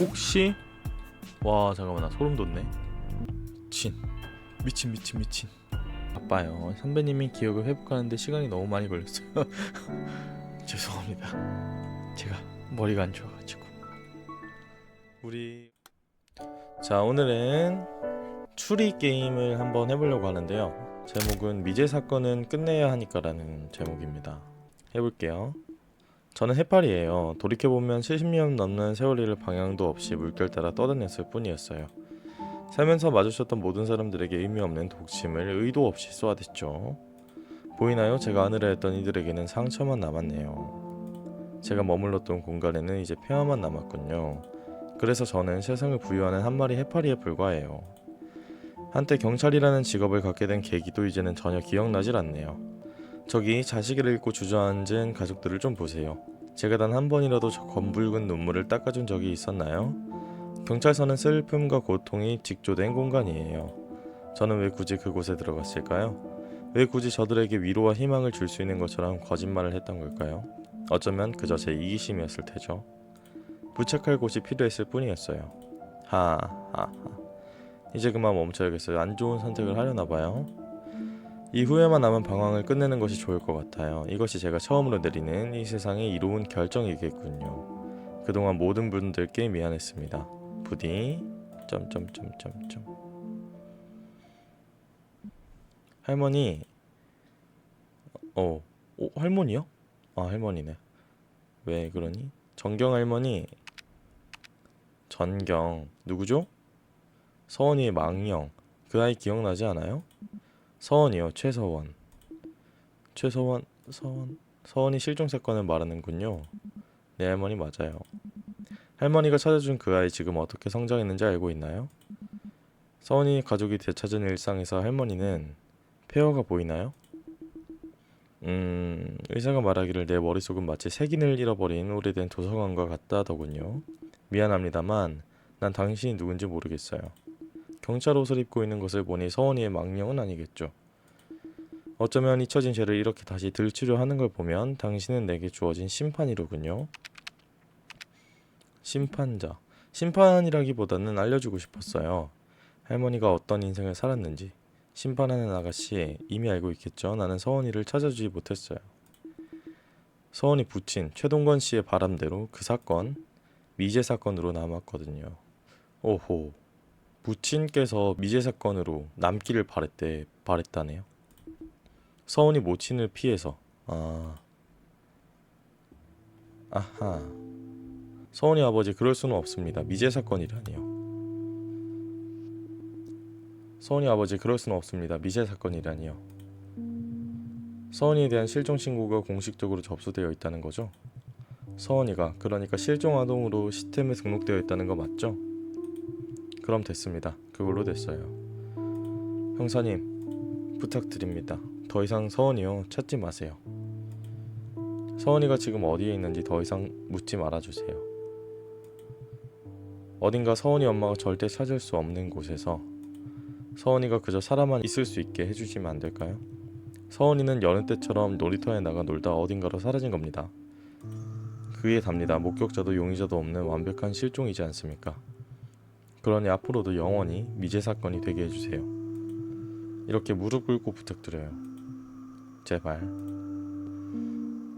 혹시 와 잠깐만 나 소름 돋네. 미친. 바빠요. 선배님이 기억을 회복하는데 시간이 너무 많이 걸렸어요. 죄송합니다. 제가 머리가 안 좋아가지고. 우리 자 오늘은 추리 게임을 한번 해보려고 하는데요. 제목은 미제 사건은 끝내야 하니까라는 제목입니다. 해볼게요. 저는 해파리예요. 돌이켜보면 70년 넘는 세월이를 방향도 없이 물결 따라 떠다녔을 뿐이었어요. 살면서 마주쳤던 모든 사람들에게 의미 없는 독침을 의도 없이 쏘아댔죠. 보이나요? 제가 안으려 했던 이들에게는 상처만 남았네요. 제가 머물렀던 공간에는 이제 폐허만 남았군요. 그래서 저는 세상을 부유하는 한 마리 해파리에 불과해요. 한때 경찰이라는 직업을 갖게 된 계기도 이제는 전혀 기억나질 않네요. 저기 자식을 잃고 주저앉은 가족들을 좀 보세요. 제가 단 한 번이라도 저 검붉은 눈물을 닦아준 적이 있었나요? 경찰서는 슬픔과 고통이 직조된 공간이에요. 저는 왜 굳이 그곳에 들어갔을까요? 왜 굳이 저들에게 위로와 희망을 줄 수 있는 것처럼 거짓말을 했던 걸까요? 어쩌면 그저 제 이기심이었을 테죠. 부착할 곳이 필요했을 뿐이었어요. 하하하. 이제 그만 멈춰야겠어요. 안 좋은 선택을 하려나 봐요. 이후에만 남은 방황을 끝내는 것이 좋을 것 같아요. 이것이 제가 처음으로 내리는 이 세상의 이로운 결정이겠군요. 그동안 모든 분들께 미안했습니다. 부디 점점점점점. 할머니. 할머니요? 아 할머니네. 왜 그러니? 정경 할머니. 전경 누구죠? 서원이의 망령. 그 아이 기억나지 않아요? 서원이요. 최서원. 서원이 실종 사건을 말하는군요. 네 할머니 맞아요. 할머니가 찾아준 그 아이 지금 어떻게 성장했는지 알고 있나요? 서원이 가족이 되찾은 일상에서 할머니는 폐허가 보이나요? 의사가 말하기를 내 머릿속은 마치 색인을 잃어버린 오래된 도서관과 같다더군요. 미안합니다만 난 당신이 누군지 모르겠어요. 경찰 옷을 입고 있는 것을 보니 서원이의 망령은 아니겠죠. 어쩌면 잊혀진 죄를 이렇게 다시 들추려 하는 걸 보면 당신은 내게 주어진 심판이로군요. 심판자. 심판이라기보다는 알려주고 싶었어요. 할머니가 어떤 인생을 살았는지. 심판하는 아가씨 이미 알고 있겠죠. 나는 서원이를 찾아주지 못했어요. 서원이 부친 최동건 씨의 바람대로 그 사건 미제 사건으로 남았거든요. 오호. 부친께서 미제 사건으로 남기를 바랬다네요. 서원이 모친을 피해서. 아하. 서원이 아버지 그럴 수는 없습니다. 미제 사건이라니요. 서원이 아버지 그럴 수는 없습니다. 미제 사건이라니요. 서원이에 대한 실종 신고가 공식적으로 접수되어 있다는 거죠? 서원이가 그러니까 실종 아동으로 시스템에 등록되어 있다는 거 맞죠? 그럼 됐습니다. 그걸로 됐어요. 형사님 부탁드립니다. 더 이상 서원이요 찾지 마세요. 서원이가 지금 어디에 있는지 더 이상 묻지 말아주세요. 어딘가 서원이 엄마가 절대 찾을 수 없는 곳에서 서원이가 그저 살아만 있을 수 있게 해주시면 안 될까요? 서원이는 여느 때처럼 놀이터에 나가 놀다 어딘가로 사라진 겁니다. 그에 답니다. 목격자도 용의자도 없는 완벽한 실종이지 않습니까? 그러니 앞으로도 영원히 미제 사건이 되게 해주세요. 이렇게 무릎 꿇고 부탁드려요. 제발.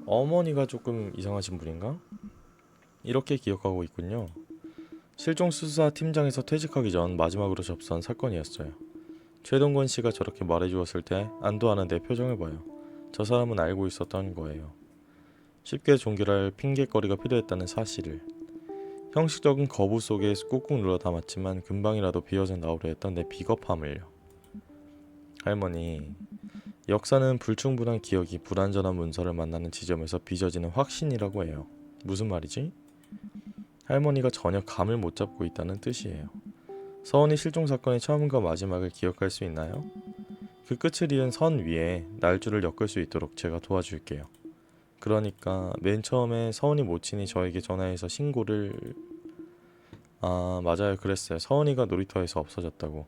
어머니가 조금 이상하신 분인가? 이렇게 기억하고 있군요. 실종 수사 팀장에서 퇴직하기 전 마지막으로 접수한 사건이었어요. 최동건 씨가 저렇게 말해주었을 때 안도하는 내 표정을 봐요. 저 사람은 알고 있었던 거예요. 쉽게 종결할 핑계거리가 필요했다는 사실을. 형식적인 거부 속에 꾹꾹 눌러 담았지만 금방이라도 비어져 나오려 했던 내 비겁함을요. 할머니, 역사는 불충분한 기억이 불완전한 문서를 만나는 지점에서 빚어지는 확신이라고 해요. 무슨 말이지? 할머니가 전혀 감을 못 잡고 있다는 뜻이에요. 서원이 실종 사건의 처음과 마지막을 기억할 수 있나요? 그 끝을 이은 선 위에 날줄을 엮을 수 있도록 제가 도와줄게요. 그러니까 맨 처음에 서원이 모친이 저에게 전화해서 신고를... 맞아요. 그랬어요. 서원이가 놀이터에서 없어졌다고.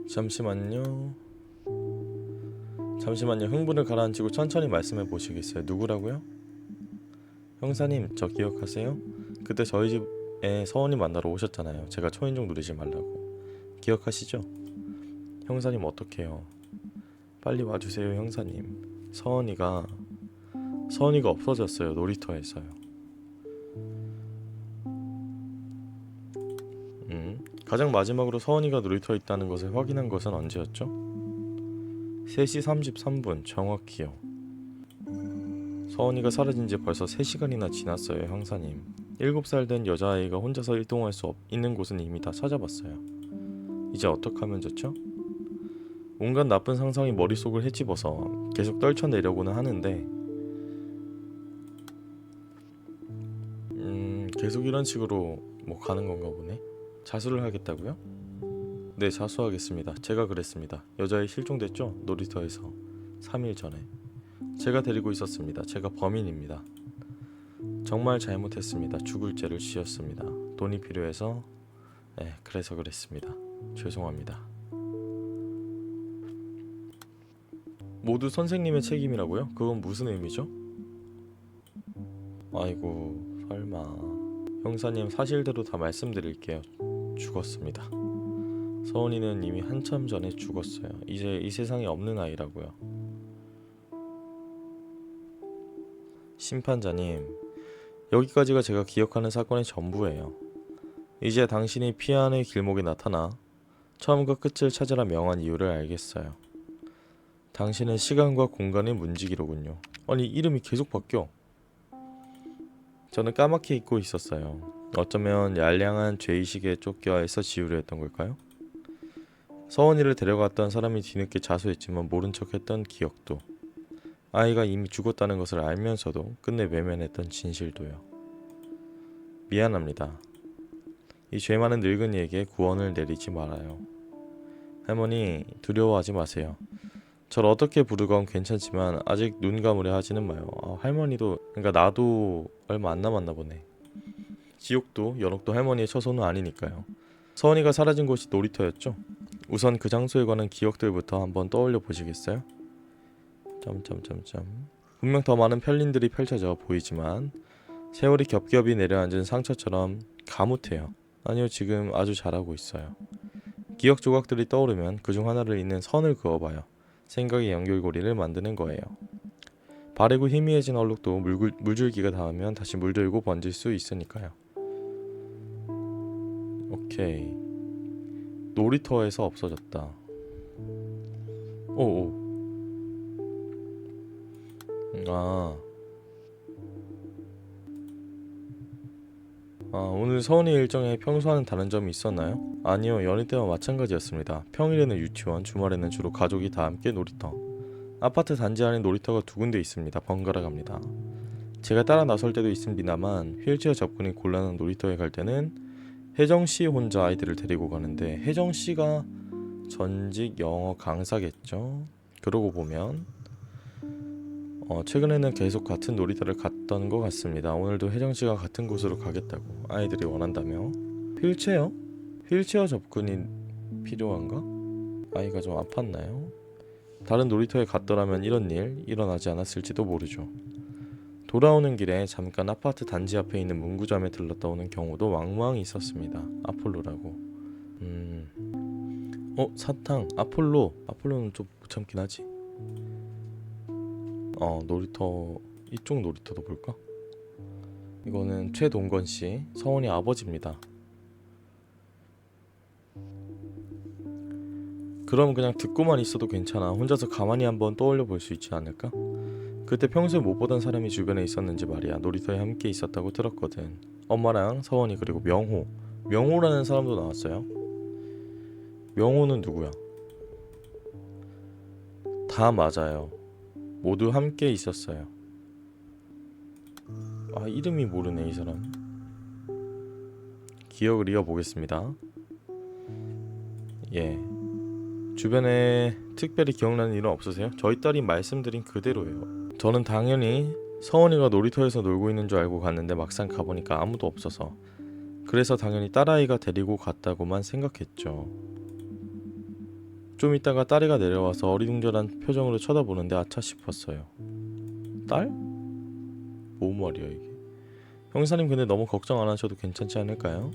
잠시만요. 흥분을 가라앉히고 천천히 말씀해 보시겠어요? 누구라고요? 형사님, 저 기억하세요? 그때 저희 집에 서원이 만나러 오셨잖아요. 제가 초인종 누르지 말라고. 기억하시죠? 형사님 어떡해요? 빨리 와주세요, 형사님. 서원이가 없어졌어요. 놀이터에서요. 가장 마지막으로 서원이가 놀이터에 있다는 것을 확인한 것은 언제였죠? 3시 33분 정확히요. 서원이가 사라진 지 벌써 3시간이나 지났어요, 형사님. 7살 된 여자아이가 혼자서 이동할 수 있는 곳은 이미 다 찾아봤어요. 이제 어떡하면 좋죠? 온갖 나쁜 상상이 머릿속을 헤집어서 계속 떨쳐내려고는 하는데 계속 이런 식으로 뭐 가는 건가 보네. 자수를 하겠다고요? 네, 자수하겠습니다. 제가 그랬습니다. 여자애 실종됐죠? 놀이터에서 3일 전에. 제가 데리고 있었습니다. 제가 범인입니다. 정말 잘못했습니다. 죽을 죄를 지었습니다. 돈이 필요해서 그래서 그랬습니다. 죄송합니다. 모두 선생님의 책임이라고요? 그건 무슨 의미죠? 아이고 설마. 형사님, 사실대로 다 말씀드릴게요. 죽었습니다. 서원이는 이미 한참 전에 죽었어요. 이제 이 세상에 없는 아이라고요. 심판자님, 여기까지가 제가 기억하는 사건의 전부예요. 이제 당신이 피아노의 길목에 나타나 처음과 끝을 찾아라 명한 이유를 알겠어요. 당신은 시간과 공간의 문지기로군요. 아니, 이름이 계속 바뀌어. 저는 까맣게 잊고 있었어요. 어쩌면 얄량한 죄의식에 쫓겨 애써 지우려 했던 걸까요? 서원이를 데려갔던 사람이 뒤늦게 자수했지만 모른 척했던 기억도, 아이가 이미 죽었다는 것을 알면서도 끝내 외면했던 진실도요. 미안합니다. 이 죄 많은 늙은이에게 구원을 내리지 말아요. 할머니, 두려워하지 마세요. 절 어떻게 부르건 괜찮지만 아직 눈 감으려 하지는 마요. 할머니도, 그러니까 나도 얼마 안 남았나 보네. 지옥도 연옥도 할머니의 처소는 아니니까요. 서원이가 사라진 곳이 놀이터였죠? 우선 그 장소에 관한 기억들부터 한번 떠올려 보시겠어요? 분명 더 많은 편린들이 펼쳐져 보이지만 세월이 겹겹이 내려앉은 상처처럼 가뭇해요. 아니요, 지금 아주 잘하고 있어요. 기억 조각들이 떠오르면 그중 하나를 잇는 선을 그어봐요. 생각의 연결고리를 만드는 거예요. 바래고 희미해진 얼룩도 물줄기가 닿으면 다시 물들고 번질 수 있으니까요. 오케이. 놀이터에서 없어졌다. 오오. 오늘 서원이 일정에 평소와는 다른 점이 있었나요? 아니요, 연휴 때와 마찬가지였습니다. 평일에는 유치원, 주말에는 주로 가족이 다 함께 놀이터. 아파트 단지 안에 놀이터가 2군데 있습니다. 번갈아 갑니다. 제가 따라 나설 때도 있습니다만 휠체어 접근이 곤란한 놀이터에 갈 때는 혜정씨 혼자 아이들을 데리고 가는데, 혜정씨가 전직 영어 강사겠죠? 그러고 보면 최근에는 계속 같은 놀이터를 갔던 것 같습니다. 오늘도 혜정씨가 같은 곳으로 가겠다고 아이들이 원한다며. 휠체어 접근이 필요한가? 아이가 좀 아팠나요? 다른 놀이터에 갔더라면 이런 일 일어나지 않았을지도 모르죠. 돌아오는 길에 잠깐 아파트 단지 앞에 있는 문구점에 들렀다 오는 경우도 왕왕 있었습니다. 아폴로라고. 사탕. 아폴로는 좀 못 참긴 하지. 놀이터, 이쪽 놀이터도 볼까? 이거는 최동건씨, 서원이 아버지입니다. 그럼 그냥 듣고만 있어도 괜찮아. 혼자서 가만히 한번 떠올려 볼 수 있지 않을까? 그때 평소에 못 보던 사람이 주변에 있었는지 말이야. 놀이터에 함께 있었다고 들었거든. 엄마랑 서원이, 그리고 명호라는 사람도 나왔어요. 명호는 누구야? 다 맞아요. 모두 함께 있었어요. 이름이 모르네, 이 사람. 기억을 이어보겠습니다. 주변에 특별히 기억나는 일은 없으세요? 저희 딸이 말씀드린 그대로예요. 저는 당연히 서원이가 놀이터에서 놀고 있는 줄 알고 갔는데 막상 가보니까 아무도 없어서, 그래서 당연히 딸아이가 데리고 갔다고만 생각했죠. 좀 있다가 딸이가 내려와서 어리둥절한 표정으로 쳐다보는데 아차 싶었어요. 딸? 뭔 말이야 이게? 형사님 근데 너무 걱정 안 하셔도 괜찮지 않을까요?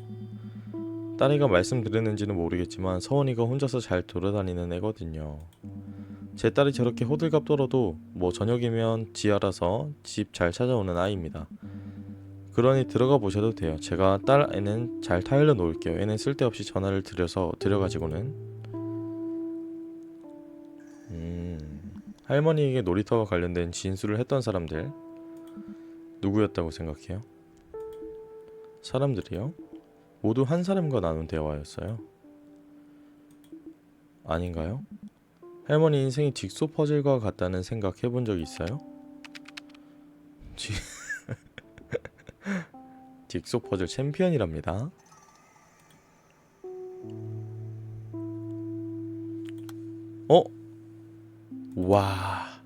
딸이가 말씀드렸는지는 모르겠지만 서원이가 혼자서 잘 돌아다니는 애거든요. 제 딸이 저렇게 호들갑 떨어도 뭐 저녁이면 지 알아서 집 잘 찾아오는 아이입니다. 그러니 들어가 보셔도 돼요. 제가 딸 애는 잘 타일러 놓을게요. 애는 쓸데없이 전화를 들여가지고는. 할머니에게 놀이터와 관련된 진술을 했던 사람들 누구였다고 생각해요? 사람들이요? 모두 한 사람과 나눈 대화였어요. 아닌가요? 할머니 인생이 직소 퍼즐과 같다는 생각 해본 적 있어요? 직소 퍼즐 챔피언이랍니다. 어? 와.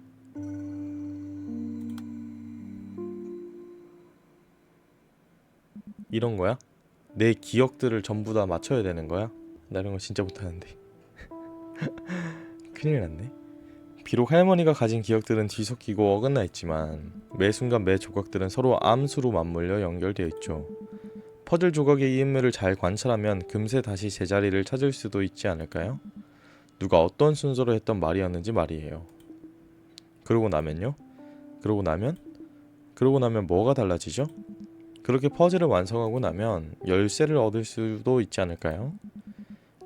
이런 거야? 내 기억들을 전부 다 맞춰야 되는 거야? 나 이런 거 진짜 못하는데. 큰일 났네. 비록 할머니가 가진 기억들은 뒤섞이고 어긋나 있지만 매 순간 매 조각들은 서로 암수로 맞물려 연결되어 있죠. 퍼즐 조각의 이음매를 잘 관찰하면 금세 다시 제자리를 찾을 수도 있지 않을까요? 누가 어떤 순서로 했던 말이었는지 말이에요. 그러고 나면요? 그러고 나면 뭐가 달라지죠? 그렇게 퍼즐을 완성하고 나면 열쇠를 얻을 수도 있지 않을까요?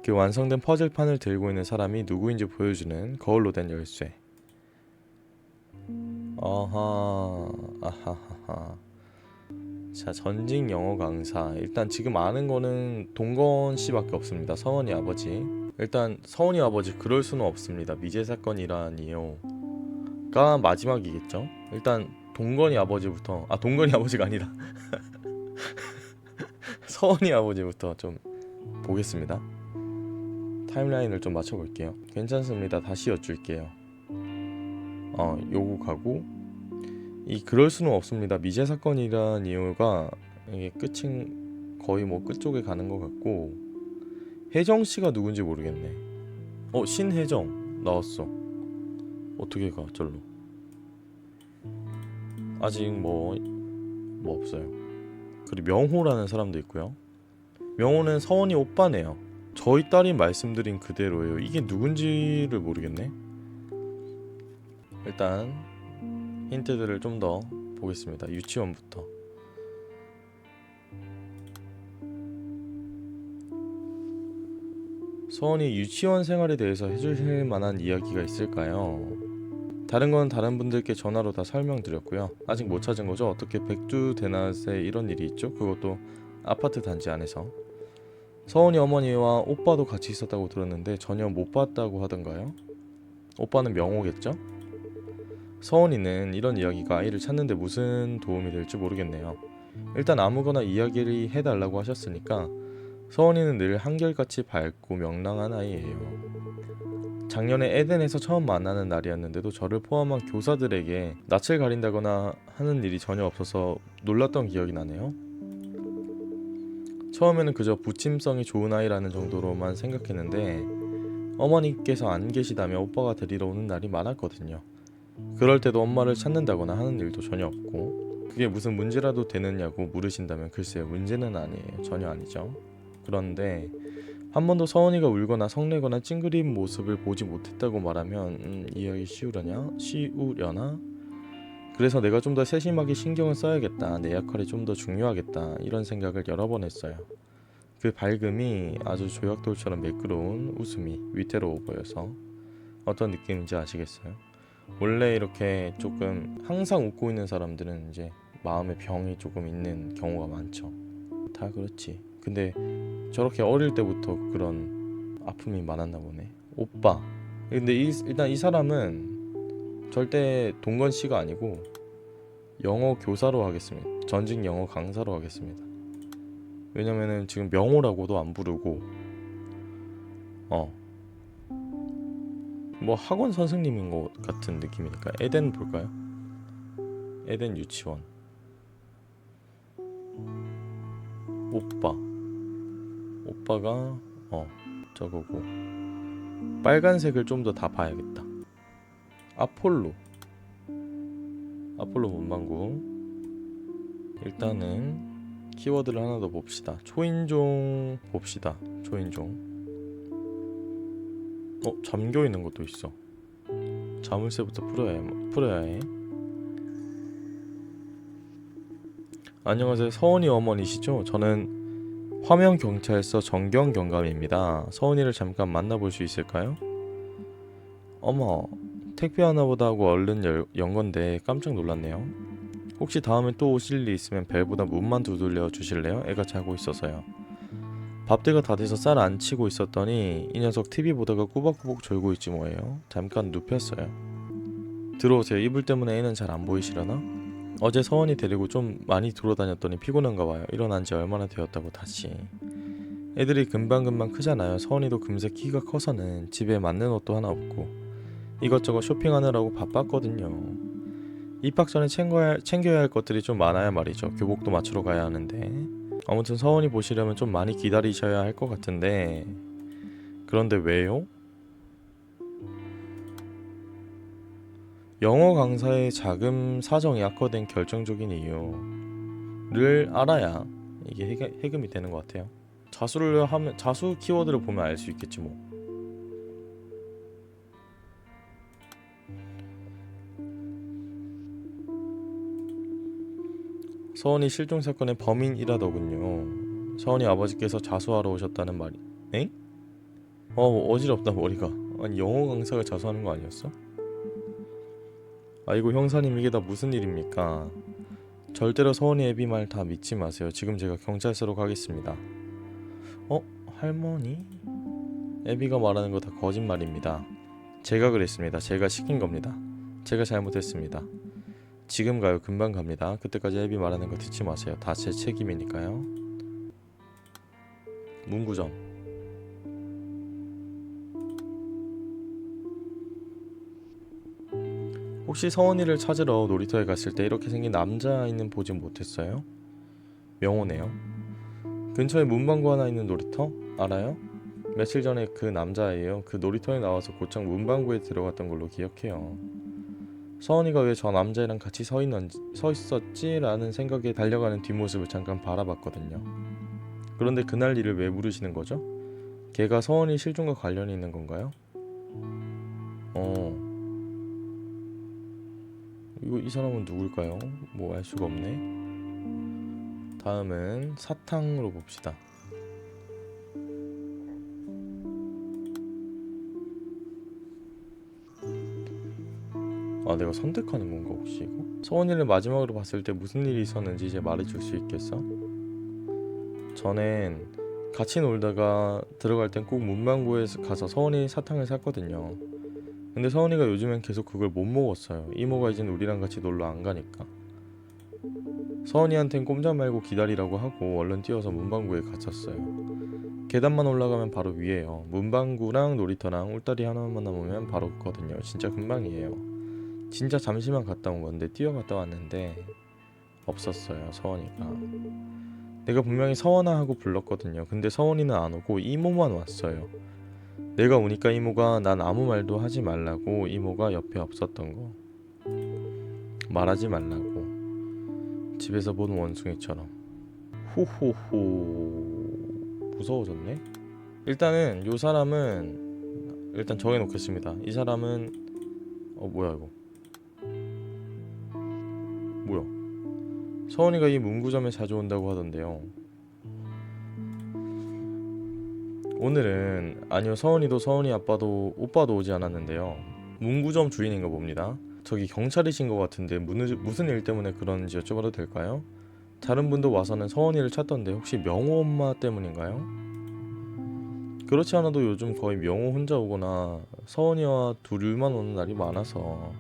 그 완성된 퍼즐판을 들고 있는 사람이 누구인지 보여주는 거울로 된 열쇠. 아하, 아하하하. 자, 전직 영어 강사. 일단 지금 아는 거는 동건 씨밖에 없습니다. 서원이 아버지. 일단 서원이 아버지 그럴 수는 없습니다. 미제 사건이라니요. 가 마지막이겠죠. 일단 동건이 아버지부터, 동건이 아버지가 아니라 서원이 아버지부터 좀 보겠습니다. 타임라인을 좀 맞춰볼게요. 괜찮습니다. 다시 여쭐게요. 요거 가고 이 그럴 수는 없습니다. 미제 사건이란 이유가 이게 끝인 거의 뭐 끝쪽에 가는 것 같고 혜정 씨가 누군지 모르겠네. 신혜정 나왔어. 어떻게 가 절로? 아직 뭐 없어요. 그리고 명호라는 사람도 있고요. 명호는 서원이 오빠네요. 저희 딸이 말씀드린 그대로예요. 이게 누군지를 모르겠네. 일단 힌트들을 좀 더 보겠습니다. 유치원부터. 서원이 유치원 생활에 대해서 해주실 만한 이야기가 있을까요? 다른 건 다른 분들께 전화로 다 설명드렸고요. 아직 못 찾은 거죠? 어떻게 백두대낮에 이런 일이 있죠? 그것도 아파트 단지 안에서. 서원이 어머니와 오빠도 같이 있었다고 들었는데 전혀 못 봤다고 하던가요? 오빠는 명호겠죠? 서원이는 이런 이야기가 아이를 찾는데 무슨 도움이 될지 모르겠네요. 일단 아무거나 이야기를 해달라고 하셨으니까 서원이는 늘 한결같이 밝고 명랑한 아이예요. 작년에 에덴에서 처음 만나는 날이었는데도 저를 포함한 교사들에게 낯을 가린다거나 하는 일이 전혀 없어서 놀랐던 기억이 나네요. 처음에는 그저 부침성이 좋은 아이라는 정도로만 생각했는데 어머니께서 안 계시다며 오빠가 데리러 오는 날이 많았거든요. 그럴 때도 엄마를 찾는다거나 하는 일도 전혀 없고 그게 무슨 문제라도 되느냐고 물으신다면 글쎄요, 문제는 아니에요. 전혀 아니죠. 그런데 한 번도 서원이가 울거나 성내거나 찡그린 모습을 보지 못했다고 말하면 이야기 쉬우려나? 그래서 내가 좀 더 세심하게 신경을 써야겠다. 내 역할이 좀 더 중요하겠다. 이런 생각을 여러 번 했어요. 그 밝음이 아주 조약돌처럼 매끄러운 웃음이 위태로워 보여서 어떤 느낌인지 아시겠어요? 원래 이렇게 조금 항상 웃고 있는 사람들은 이제 마음에 병이 조금 있는 경우가 많죠. 다 그렇지. 근데 저렇게 어릴 때부터 그런 아픔이 많았나 보네. 오빠. 근데 일단 이 사람은 절대 동건 씨가 아니고 영어 교사로 하겠습니다. 전직 영어 강사로 하겠습니다. 왜냐면은 지금 명호라고도 안 부르고 뭐 학원 선생님인 것 같은 느낌이니까 에덴 볼까요? 에덴 유치원. 오빠가 저거고 빨간색을 좀 더 다 봐야겠다. 아폴로 문방구. 일단은 키워드를 하나 더 봅시다. 초인종 봅시다. 초인종. 잠겨 있는 것도 있어. 자물쇠부터 풀어야 해. 안녕하세요. 서은이 어머니시죠? 저는 화명경찰서 정경경감입니다. 서은이를 잠깐 만나볼 수 있을까요? 어머, 택배 하나 보다 하고 얼른 연 건데 깜짝 놀랐네요. 혹시 다음에 또 오실 일 있으면 벨보다 문만 두들려 주실래요? 애가 자고 있어서요. 밥때가 다 돼서 쌀 안 치고 있었더니 이 녀석 TV 보다가 꾸벅꾸벅 졸고 있지 뭐예요. 잠깐 눕혔어요. 들어오세요. 이불 때문에 애는 잘 안 보이시려나? 어제 서원이 데리고 좀 많이 돌아다녔더니 피곤한가 봐요. 일어난 지 얼마나 되었다고 다시. 애들이 금방금방 크잖아요. 서원이도 금세 키가 커서는 집에 맞는 옷도 하나 없고 이것저것 쇼핑하느라고 바빴거든요. 입학 전에 챙겨야 할 것들이 좀 많아야 말이죠. 교복도 맞추러 가야 하는데. 아무튼 서원이 보시려면 좀 많이 기다리셔야 할 것 같은데 그런데 왜요? 영어 강사의 자금 사정이 악화된 결정적인 이유를 알아야 이게 해금이 되는 것 같아요. 자수 키워드를 보면 알 수 있겠지 뭐. 서원이 실종 사건의 범인이라더군요. 서원이 아버지께서 자수하러 오셨다는 말이. 엥? 어지럽다 머리가. 아니 영어 강사가 자수하는 거 아니었어? 아이고 형사님 이게 다 무슨 일입니까? 절대로 서원이 애비 말 다 믿지 마세요. 지금 제가 경찰서로 가겠습니다. 할머니? 애비가 말하는 거 다 거짓말입니다. 제가 그랬습니다. 제가 시킨 겁니다. 제가 잘못했습니다. 지금 가요. 금방 갑니다. 그때까지 애비 말하는 거 듣지 마세요. 다 제 책임이니까요. 문구점. 혹시 서원이를 찾으러 놀이터에 갔을 때 이렇게 생긴 남자아이는 보지 못했어요? 명호네요. 근처에 문방구 하나 있는 놀이터? 알아요? 며칠 전에 그 남자아이예요. 그 놀이터에 나와서 곧장 문방구에 들어갔던 걸로 기억해요. 서원이가 왜 저 남자애랑 같이 서 있었지? 라는 생각에 달려가는 뒷모습을 잠깐 바라봤거든요. 그런데 그날 일을 왜 물으시는 거죠? 걔가 서원이 실종과 관련이 있는 건가요? 이 사람은 누굴까요? 뭐 알 수가 없네. 다음은 사탕으로 봅시다. 내가 선택하는 건가 혹시 이거? 서원이를 마지막으로 봤을 때 무슨 일이 있었는지 이제 말해줄 수 있겠어? 전엔 같이 놀다가 들어갈 땐 꼭 문방구에 가서 서원이 사탕을 샀거든요. 근데 서원이가 요즘엔 계속 그걸 못 먹었어요. 이모가 이젠 우리랑 같이 놀러 안 가니까. 서원이한텐 꼼짝 말고 기다리라고 하고 얼른 뛰어서 문방구에 갔었어요. 계단만 올라가면 바로 위에요. 문방구랑 놀이터랑 울타리 하나만 넘으면 바로 있거든요. 진짜 금방이에요. 진짜 잠시만 갔다 온 건데 뛰어갔다 왔는데 없었어요. 서원이가. 내가 분명히 서원아 하고 불렀거든요. 근데 서원이는 안 오고 이모만 왔어요. 내가 오니까 이모가 난 아무 말도 하지 말라고 이모가 옆에 없었던 거. 말하지 말라고. 집에서 본 원숭이처럼. 호호호. 무서워졌네. 일단은 요 사람은 일단 정해놓겠습니다. 이 사람은 뭐야 이거. 뭐야. 서원이가 이 문구점에 자주 온다고 하던데요. 오늘은 아니요 서원이도 서원이 아빠도 오빠도 오지 않았는데요. 문구점 주인인가 봅니다. 저기 경찰이신 것 같은데 무슨 일 때문에 그런지 여쭤봐도 될까요? 다른 분도 와서는 서원이를 찾던데 혹시 명호 엄마 때문인가요? 그렇지 않아도 요즘 거의 명호 혼자 오거나 서원이와 둘만 오는 날이 많아서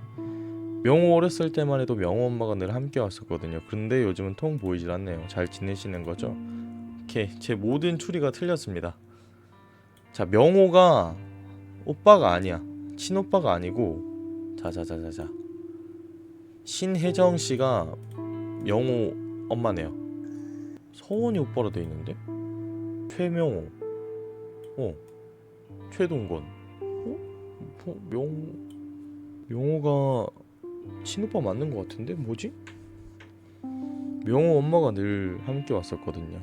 명호 어렸을 때만 해도 명호 엄마가 늘 함께 왔었거든요. 근데 요즘은 통 보이질 않네요. 잘 지내시는 거죠? 오케이 제 모든 추리가 틀렸습니다. 자 명호가 오빠가 아니야. 친오빠가 아니고 자자자자자 신혜정씨가 명호 엄마네요. 서원이 오빠로 돼 있는데? 최명호 최동건 명호가 친오빠 맞는 것 같은데? 뭐지? 명호 엄마가 늘 함께 왔었거든요.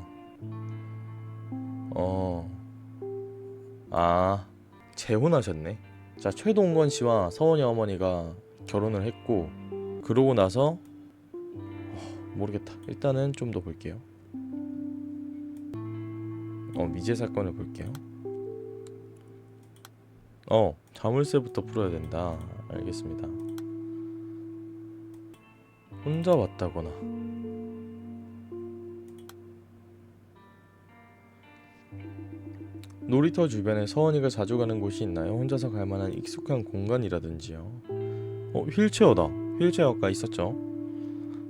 재혼하셨네. 자, 최동건 씨와 서원이 어머니가 결혼을 했고, 그러고 나서 모르겠다. 일단은 좀 더 볼게요. 미제 사건을 볼게요. 자물쇠부터 풀어야 된다. 알겠습니다. 혼자 왔다거나. 놀이터 주변에 서원이가 자주 가는 곳이 있나요? 혼자서 갈 만한 익숙한 공간이라든지요. 휠체어다. 휠체어가 있었죠.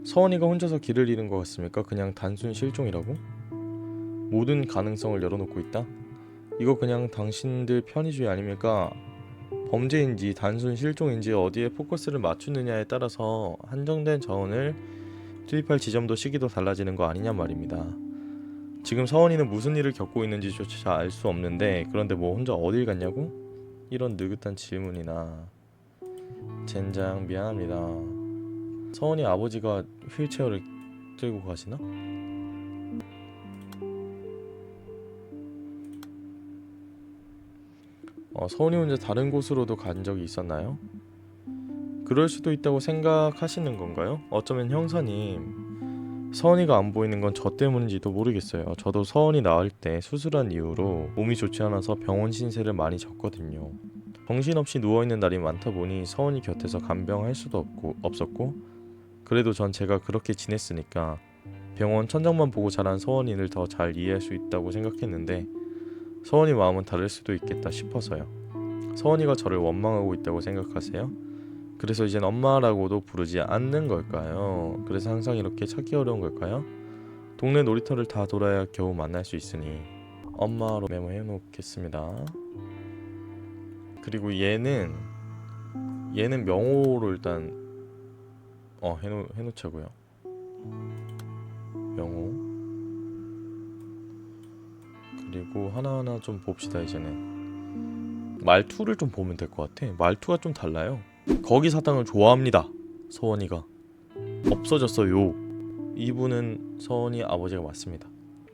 서원이가 혼자서 길을 잃은 것 같습니까? 그냥 단순 실종이라고? 모든 가능성을 열어놓고 있다? 이거 그냥 당신들 편의주의 아닙니까? 범죄인지 단순 실종인지 어디에 포커스를 맞추느냐에 따라서 한정된 자원을 투입할 지점도 시기도 달라지는 거 아니냐 말입니다. 지금 서원이는 무슨 일을 겪고 있는지조차 알 수 없는데 그런데 뭐 혼자 어딜 갔냐고? 이런 느긋한 질문이나. 젠장 미안합니다. 서원이 아버지가 휠체어를 들고 가시나? 서원이 혼자 다른 곳으로도 간 적이 있었나요? 그럴 수도 있다고 생각하시는 건가요? 어쩌면 형사님, 서원이가 안 보이는 건 저 때문인지도 모르겠어요. 저도 서원이 나을 때 수술한 이후로 몸이 좋지 않아서 병원 신세를 많이 졌거든요. 정신없이 누워있는 날이 많다 보니 서원이 곁에서 간병할 수도 없었고 그래도 전 제가 그렇게 지냈으니까 병원 천장만 보고 자란 서원이를 더 잘 이해할 수 있다고 생각했는데 서원이 마음은 다를 수도 있겠다 싶어서요. 서원이가 저를 원망하고 있다고 생각하세요? 그래서 이젠 엄마라고도 부르지 않는 걸까요? 그래서 항상 이렇게 찾기 어려운 걸까요? 동네 놀이터를 다 돌아야 겨우 만날 수 있으니 엄마로 메모해 놓겠습니다. 그리고 얘는 명호로 일단 해놓자고요. 명호. 그리고 하나하나 좀 봅시다. 이제는 말투를 좀 보면 될 것 같아. 말투가 좀 달라요. 거기 사탕을 좋아합니다. 서원이가 없어졌어요. 이분은 서원이 아버지가 맞습니다.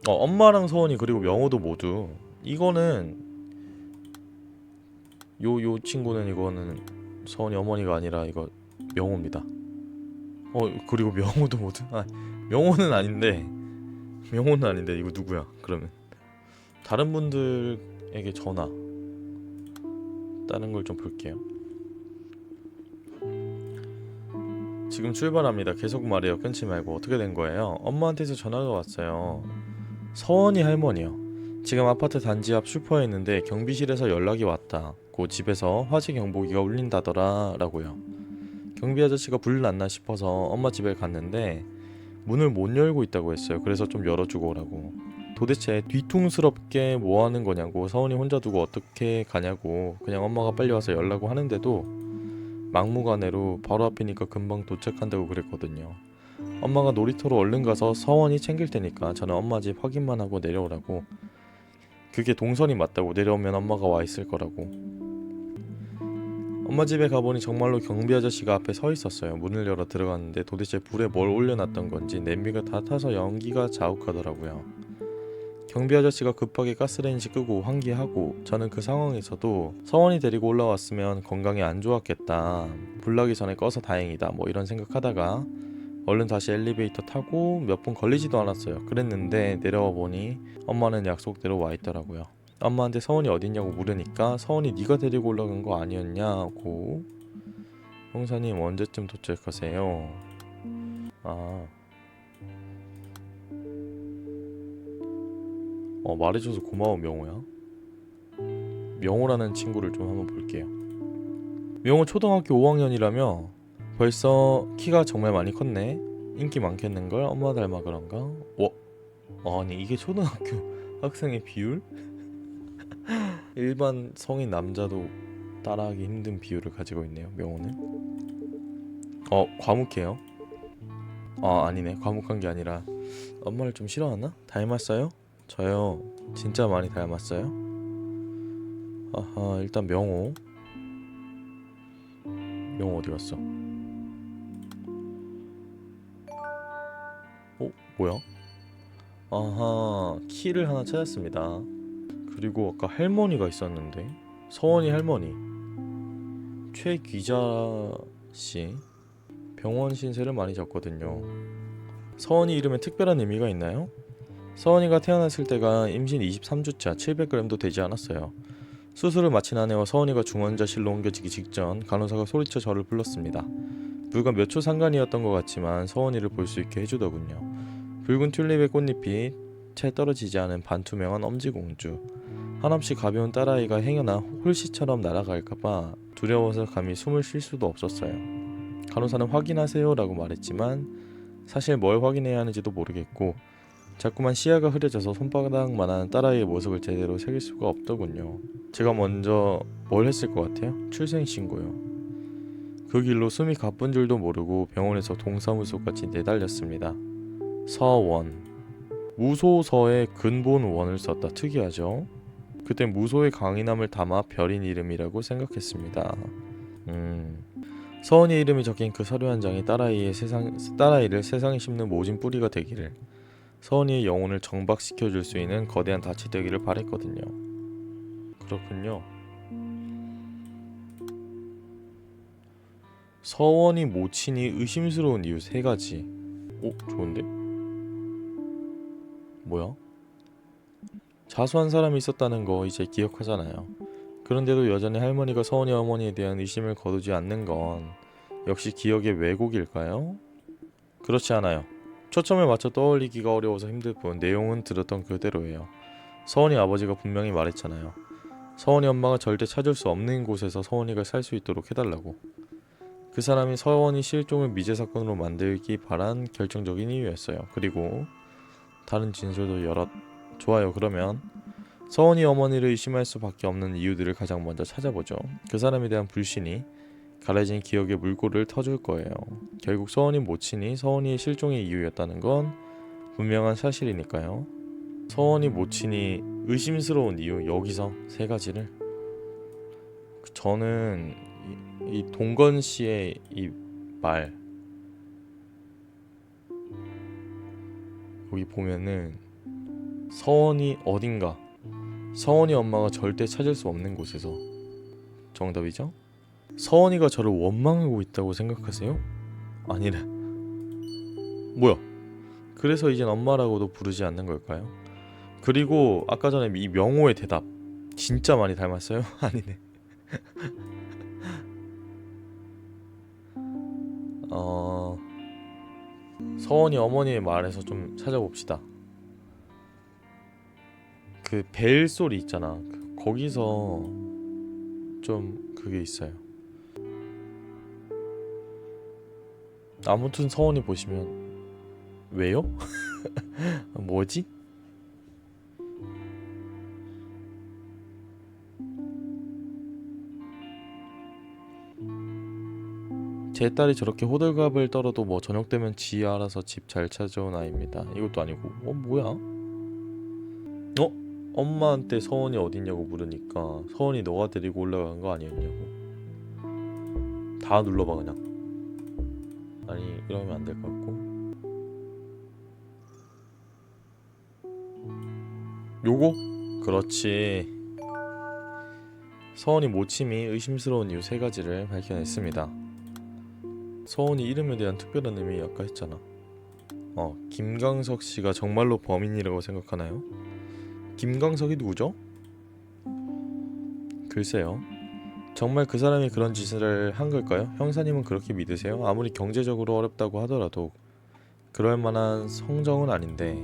엄마랑 서원이 그리고 명호도 모두 이거는 요 친구는 이거는 서원이 어머니가 아니라 이거 명호입니다. 그리고 명호도 모두 명호는 아닌데 이거 누구야? 그러면 다른 분들에게 전화 다른 걸 좀 볼게요. 지금 출발합니다. 계속 말해요. 끊지 말고. 어떻게 된 거예요? 엄마한테서 전화가 왔어요. 서원이 할머니요. 지금 아파트 단지 앞 슈퍼에 있는데 경비실에서 연락이 왔다. 고 집에서 화재 경보기가 울린다더라 라고요. 경비 아저씨가 불 났나 싶어서 엄마 집에 갔는데 문을 못 열고 있다고 했어요. 그래서 좀 열어주고 오라고. 도대체 뒤통스럽게 뭐 하는 거냐고. 서원이 혼자 두고 어떻게 가냐고. 그냥 엄마가 빨리 와서 열라고 하는데도 막무가내로 바로 앞이니까 금방 도착한다고 그랬거든요. 엄마가 놀이터로 얼른 가서 서원이 챙길 테니까 저는 엄마 집 확인만 하고 내려오라고. 그게 동선이 맞다고. 내려오면 엄마가 와 있을 거라고. 엄마 집에 가보니 정말로 경비 아저씨가 앞에 서 있었어요. 문을 열어 들어갔는데 도대체 불에 뭘 올려놨던 건지 냄비가 다 타서 연기가 자욱하더라고요. 경비 아저씨가 급하게 가스레인지 끄고 환기하고 저는 그 상황에서도 서원이 데리고 올라왔으면 건강에 안 좋았겠다. 불 나기 전에 꺼서 다행이다. 뭐 이런 생각하다가 얼른 다시 엘리베이터 타고 몇 분 걸리지도 않았어요. 그랬는데 내려와 보니 엄마는 약속대로 와 있더라고요. 엄마한테 서원이 어딨냐고 물으니까 서원이 네가 데리고 올라간 거 아니었냐고. 형사님 언제쯤 도착하세요? 말해줘서 고마워 명호야. 명호라는 친구를 좀 한번 볼게요. 명호 초등학교 5학년이라며 벌써 키가 정말 많이 컸네. 인기 많겠는걸? 엄마 닮아 그런가? 아니 이게 초등학교 학생의 비율? 일반 성인 남자도 따라하기 힘든 비율을 가지고 있네요. 명호는. 과묵해요. 아니네. 과묵한 게 아니라 엄마를 좀 싫어하나? 닮았어요? 저요. 진짜 많이 닮았어요? 아하, 일단 명호 어디 갔어? 뭐야? 아하, 키를 하나 찾았습니다. 그리고 아까 할머니가 있었는데, 서원이 할머니 최귀자 씨 병원 신세를 많이 졌거든요. 서원이 이름에 특별한 의미가 있나요? 서원이가 태어났을 때가 임신 23주차 700g도 되지 않았어요. 수술을 마친 아내와 서원이가 중환자실로 옮겨지기 직전 간호사가 소리쳐 저를 불렀습니다. 불과 몇 초 상관이었던 것 같지만 서원이를 볼 수 있게 해주더군요. 붉은 튤립의 꽃잎이 채 떨어지지 않은 반투명한 엄지공주. 한없이 가벼운 딸아이가 행여나 홀씨처럼 날아갈까봐 두려워서 감히 숨을 쉴 수도 없었어요. 간호사는 확인하세요 라고 말했지만 사실 뭘 확인해야 하는지도 모르겠고 자꾸만 시야가 흐려져서 손바닥만한 딸아이의 모습을 제대로 새길 수가 없더군요. 제가 먼저 뭘 했을 것 같아요? 출생신고요. 그 길로 숨이 가쁜 줄도 모르고 병원에서 동사무소까지 내달렸습니다. 서원, 무소서에 근본 원을 썼다. 특이하죠? 그때 무소의 강인함을 담아 별인 이름이라고 생각했습니다. 서원이의 이름이 적힌 그 서류 한 장이 딸아이를 세상에 심는 모진 뿌리가 되기를, 서원이의 영혼을 정박시켜줄 수 있는 거대한 닻이 되기를 바랬거든요. 그렇군요. 서원이 모친이 의심스러운 이유 3가지. 오, 좋은데? 뭐야? 자수한 사람이 있었다는 거 이제 기억하잖아요. 그런데도 여전히 할머니가 서원이 어머니에 대한 의심을 거두지 않는 건 역시 기억의 왜곡일까요? 그렇지 않아요. 초점을 맞춰 떠올리기가 어려워서 힘들 뿐 내용은 들었던 그대로예요. 서원이 아버지가 분명히 말했잖아요. 서원이 엄마가 절대 찾을 수 없는 곳에서 서원이가 살 수 있도록 해달라고. 그 사람이 서원이 실종을 미제 사건으로 만들기 바란 결정적인 이유였어요. 그리고 다른 진술도 여럿. 좋아요. 그러면 서원이 어머니를 의심할 수밖에 없는 이유들을 가장 먼저 찾아보죠. 그 사람에 대한 불신이 가라진 기억의 물꼬를 터줄 거예요. 결국 서원이 모친이 서원이의 실종의 이유였다는 건 분명한 사실이니까요. 서원이 모친이 의심스러운 이유, 여기서 3가지를 저는 이 동건 씨의 이 말, 여기 보면은 서원이 어딘가, 서원이 엄마가 절대 찾을 수 없는 곳에서. 정답이죠? 서원이가 저를 원망하고 있다고 생각하세요? 아니래. 뭐야? 그래서 이젠 엄마라고도 부르지 않는 걸까요? 그리고 아까 전에 이 명호의 대답 진짜 많이 닮았어요? 아니네. 서원이 어머니의 말에서 좀 찾아봅시다. 그 벨 소리 있잖아. 거기서 좀 그게 있어요. 아무튼 서원이 보시면 왜요? 뭐지? 제 딸이 저렇게 호들갑을 떨어도 뭐 저녁 되면 지 알아서 집 잘 찾아온 아이입니다. 이것도 아니고 뭐야? 엄마한테 서원이 어딨냐고 물으니까 서원이 너가 데리고 올라간 거 아니었냐고. 다 눌러봐 그냥. 아니 이러면 안 될 것 같고. 요거? 그렇지. 서원이 모침이 의심스러운 이유 3가지를 밝혀냈습니다. 서원이 이름에 대한 특별한 의미 아까 했잖아. 김광석 씨가 정말로 범인이라고 생각하나요? 김광석이 누구죠? 글쎄요. 정말 그 사람이 그런 짓을 한 걸까요? 형사님은 그렇게 믿으세요? 아무리 경제적으로 어렵다고 하더라도 그럴 만한 성정은 아닌데.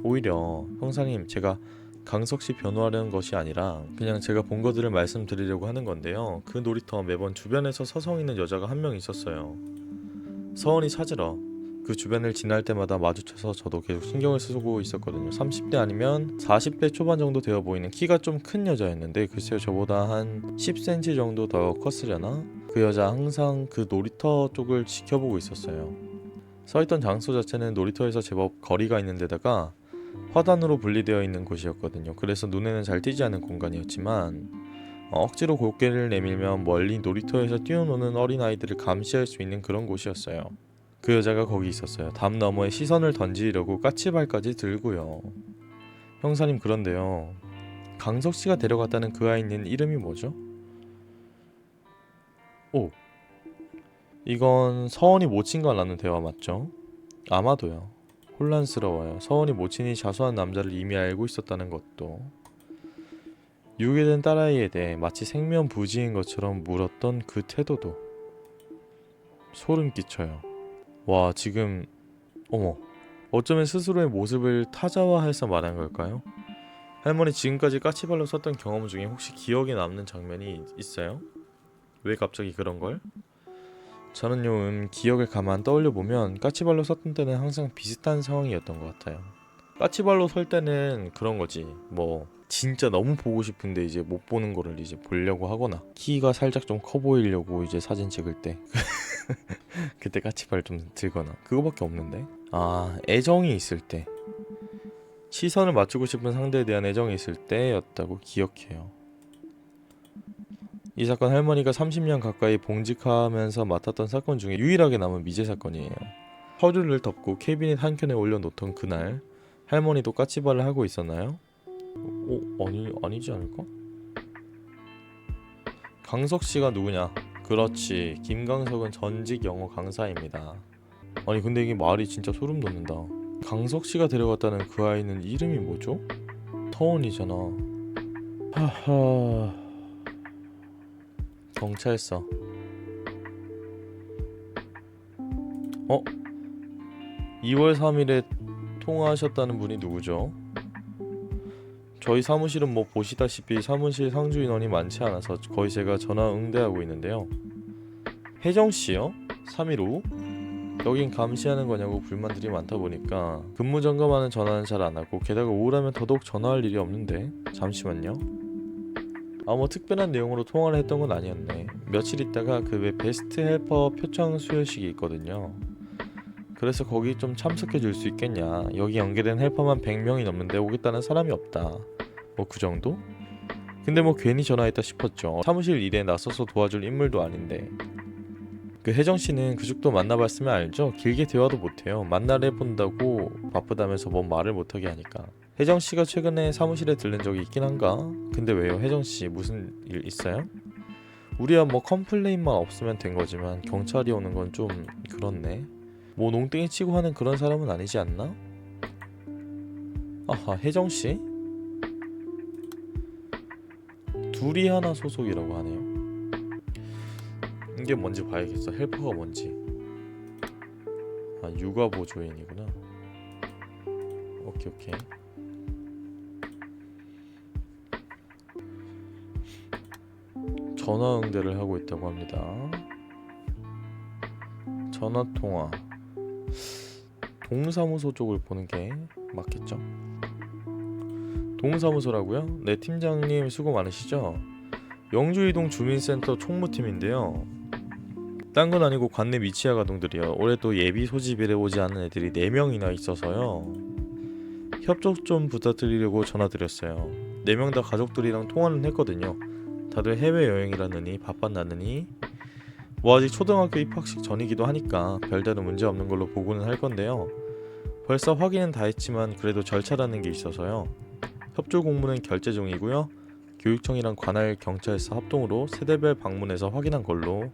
오히려 형사님, 제가 강석씨 변호하려는 것이 아니라 그냥 제가 본 것들을 말씀드리려고 하는 건데요. 그 놀이터 매번 주변에서 서성이는 여자가 한 명 있었어요. 서원이 찾으러 그 주변을 지날 때마다 마주쳐서 저도 계속 신경을 쓰고 있었거든요. 30대 아니면 40대 초반 정도 되어 보이는 키가 좀 큰 여자였는데 글쎄요, 저보다 한 10cm 정도 더 컸으려나? 그 여자 항상 그 놀이터 쪽을 지켜보고 있었어요. 서있던 장소 자체는 놀이터에서 제법 거리가 있는 데다가 화단으로 분리되어 있는 곳이었거든요. 그래서 눈에는 잘 띄지 않는 공간이었지만 억지로 고개를 내밀면 멀리 놀이터에서 뛰어노는 어린아이들을 감시할 수 있는 그런 곳이었어요. 그 여자가 거기 있었어요. 담 너머에 시선을 던지려고 까치발까지 들고요. 형사님, 그런데요, 강석씨가 데려갔다는 그 아이는 이름이 뭐죠? 오, 이건 서원이 모친과 나눈 대화 맞죠? 아마도요. 혼란스러워요. 서원이 모친이 자수한 남자를 이미 알고 있었다는 것도. 유괴된 딸아이에 대해 마치 생면부지인 것처럼 물었던 그 태도도 소름 끼쳐요. 와, 지금 어머, 어쩌면 스스로의 모습을 타자화해서 말한 걸까요? 할머니, 지금까지 까치발로 썼던 경험 중에 혹시 기억에 남는 장면이 있어요? 왜 갑자기 그런 걸? 저는요, 기억을 가만 떠올려보면 까치발로 썼던 때는 항상 비슷한 상황이었던 것 같아요. 까치발로 설 때는 그런 거지, 뭐 진짜 너무 보고 싶은데 이제 못 보는 거를 이제 보려고 하거나, 키가 살짝 좀 커 보이려고 이제 사진 찍을 때 그때 까치발 좀 들거나, 그거밖에 없는데. 아, 애정이 있을 때, 시선을 맞추고 싶은 상대에 대한 애정이 있을 때였다고 기억해요. 이 사건 할머니가 30년 가까이 봉직하면서 맡았던 사건 중에 유일하게 남은 미제 사건이에요. 서류를 덮고 캐비닛 한켠에 올려놓던 그날, 할머니도 까치발을 하고 있었나요? 아니지 않을까? 강석씨가 누구냐? 그렇지, 김강석은 전직 영어 강사입니다. 아니 근데 이게 말이 진짜 소름 돋는다. 강석씨가 데려갔다는 그 아이는 이름이 뭐죠? 서원이잖아. 하하... 경찰서. 2월 3일에 통화하셨다는 분이 누구죠? 저희 사무실은 뭐 보시다시피 사무실 상주 인원이 많지 않아서 거의 제가 전화 응대하고 있는데요. 혜정씨요? 3일 오후? 여긴 감시하는 거냐고 불만들이 많다 보니까 근무 점검하는 전화는 잘 안하고, 게다가 오후라면 더더욱 전화할 일이 없는데. 잠시만요. 뭐 특별한 내용으로 통화를 했던 건 아니었네. 며칠 있다가 그 왜 베스트 헬퍼 표창 수여식이 있거든요. 그래서 거기 좀 참석해 줄 수 있겠냐. 여기 연계된 헬퍼만 100명이 넘는데 오겠다는 사람이 없다. 뭐 그 정도? 근데 뭐 괜히 전화했다 싶었죠. 사무실 일에 나서서 도와줄 인물도 아닌데. 그 혜정씨는 그쪽도 만나봤으면 알죠? 길게 대화도 못해요. 만나려 해본다고 바쁘다면서 뭔 말을 못하게 하니까. 혜정씨가 최근에 사무실에 들른 적이 있긴 한가? 근데 왜요? 혜정씨 무슨 일 있어요? 우리야 뭐 컴플레인만 없으면 된 거지만 경찰이 오는 건 좀 그렇네. 뭐 농땡이 치고 하는 그런 사람은 아니지 않나? 아하, 혜정씨? 둘이 하나 소속이라고 하네요. 이게 뭔지 봐야겠어. 헬퍼가 뭔지. 육아보조인이구나. 오케이. 전화 응대를 하고 있다고 합니다. 전화통화. 동사무소 쪽을 보는 게 맞겠죠? 동사무소라고요? 네, 팀장님 수고 많으시죠? 영주이동 주민센터 총무팀인데요. 딴 건 아니고 관내 미취학 아동들이요. 올해 또 예비 소집일에 오지 않은 애들이 4명이나 있어서요. 협조 좀 부탁드리려고 전화드렸어요. 4명 다 가족들이랑 통화는 했거든요. 다들 해외여행이라느니 바빴나느니 뭐 아직 초등학교 입학식 전이기도 하니까 별다른 문제 없는 걸로 보고는 할 건데요. 벌써 확인은 다 했지만 그래도 절차라는 게 있어서요. 협조 공문은 결제 중이고요. 교육청이랑 관할 경찰서 합동으로 세대별 방문해서 확인한 걸로.